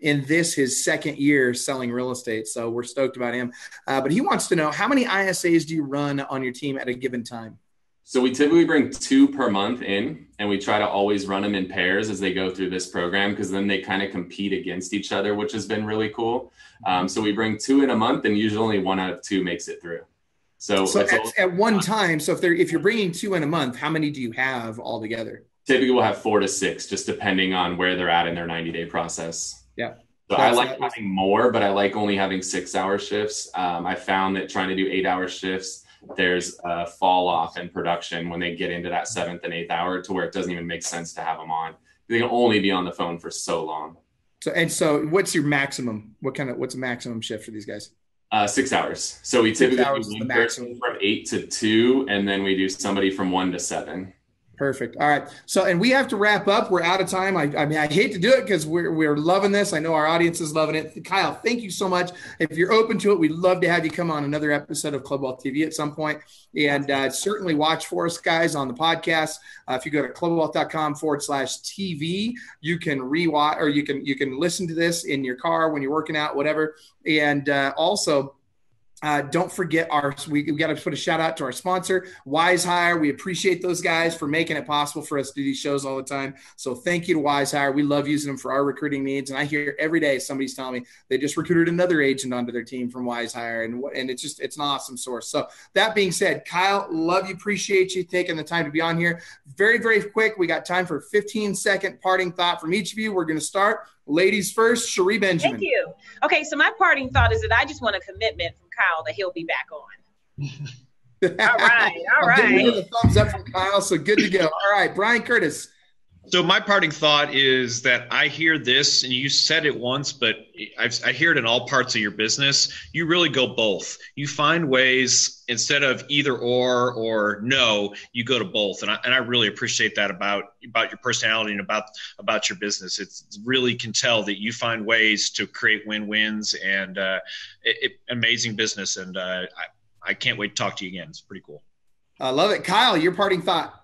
in his second year selling real estate. So we're stoked about him. But he wants to know, how many ISAs do you run on your team at a given time? So we typically bring 2 per month in, and we try to always run them in pairs as they go through this program, because then they kind of compete against each other, which has been really cool. So we bring 2 in a month, and usually only 1 out of 2 makes it through. So at one time, so if you're bringing 2 in a month, how many do you have altogether? Typically we'll have 4 to 6, just depending on where they're at in their 90-day process. Yeah. So I like having more, but I like only having 6-hour shifts. I found that trying to do 8-hour shifts, there's a fall off in production when they get into that 7th and 8th hour, to where it doesn't even make sense to have them on. They can only be on the phone for so long. So what's your maximum? What's a maximum shift for these guys? 6 hours. So we typically do one person from 8 to 2, and then we do somebody from 1 to 7. Perfect. All right. So, and we have to wrap up. We're out of time. I mean, I hate to do it because we're loving this. I know our audience is loving it. Kyle, thank you so much. If you're open to it, we'd love to have you come on another episode of Club Wealth TV at some point. And certainly watch for us, guys, on the podcast. If you go to clubwealth.com/TV, you can rewatch, or you can listen to this in your car when you're working out, whatever. And also, don't forget we got to put a shout out to our sponsor, Wise Hire. We appreciate those guys for making it possible for us to do these shows all the time. So thank you to Wise Hire. We love using them for our recruiting needs. And I hear every day somebody's telling me they just recruited another agent onto their team from Wise Hire. And it's an awesome source. So that being said, Kyle, love you. Appreciate you taking the time to be on here. Very, very quick. We got time for a 15-second parting thought from each of you. We're going to start. Ladies first, Cherie Benjamin. Thank you. Okay, so my parting thought is that I just want a commitment from Kyle that he'll be back on. All right. I'm giving you a thumbs up from Kyle, so good to go. All right, Brian Curtis. So my parting thought is that I hear this, and you said it once, but I hear it in all parts of your business. You really go both. You find ways instead of either or no, you go to both, and I really appreciate that about your personality and about your business. It's really can tell that you find ways to create win-wins and amazing business. And I can't wait to talk to you again. It's pretty cool. I love it, Kyle. Your parting thought.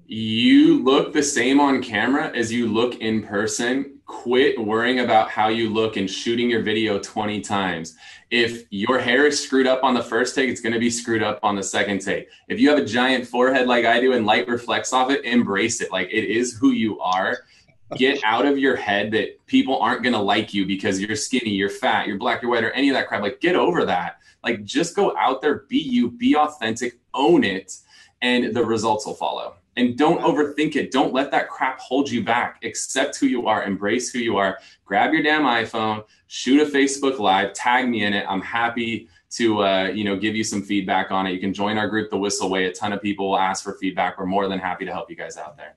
You look the same on camera as you look in person. Quit worrying about how you look and shooting your video 20 times. If your hair is screwed up on the first take, it's going to be screwed up on the second take. If you have a giant forehead like I do and light reflects off it, embrace it. Like, it is who you are. Get out of your head that people aren't going to like you because you're skinny, you're fat, you're black, you're white, or any of that crap. Like, get over that. Like, just go out there, be you, be authentic, own it, and the results will follow. And don't overthink it. Don't let that crap hold you back. Accept who you are. Embrace who you are. Grab your damn iPhone, shoot a Facebook Live, tag me in it. I'm happy to give you some feedback on it. You can join our group, The Whissel Way. A ton of people will ask for feedback. We're more than happy to help you guys out there.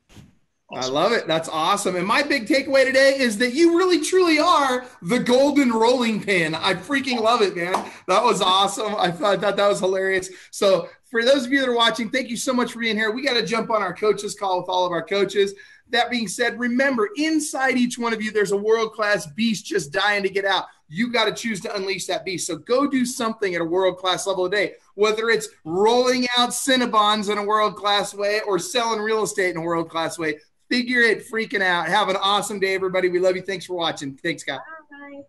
Awesome. I love it. That's awesome. And my big takeaway today is that you really, truly are the golden rolling pin. I freaking love it, man. That was awesome. I thought that was hilarious. So for those of you that are watching, thank you so much for being here. We got to jump on our coaches call with all of our coaches. That being said, remember, inside each one of you, there's a world-class beast just dying to get out. You got to choose to unleash that beast. So go do something at a world-class level today, whether it's rolling out Cinnabons in a world-class way or selling real estate in a world-class way. Figure it freaking out. Have an awesome day, everybody. We love you. Thanks for watching. Thanks, Scott. Bye.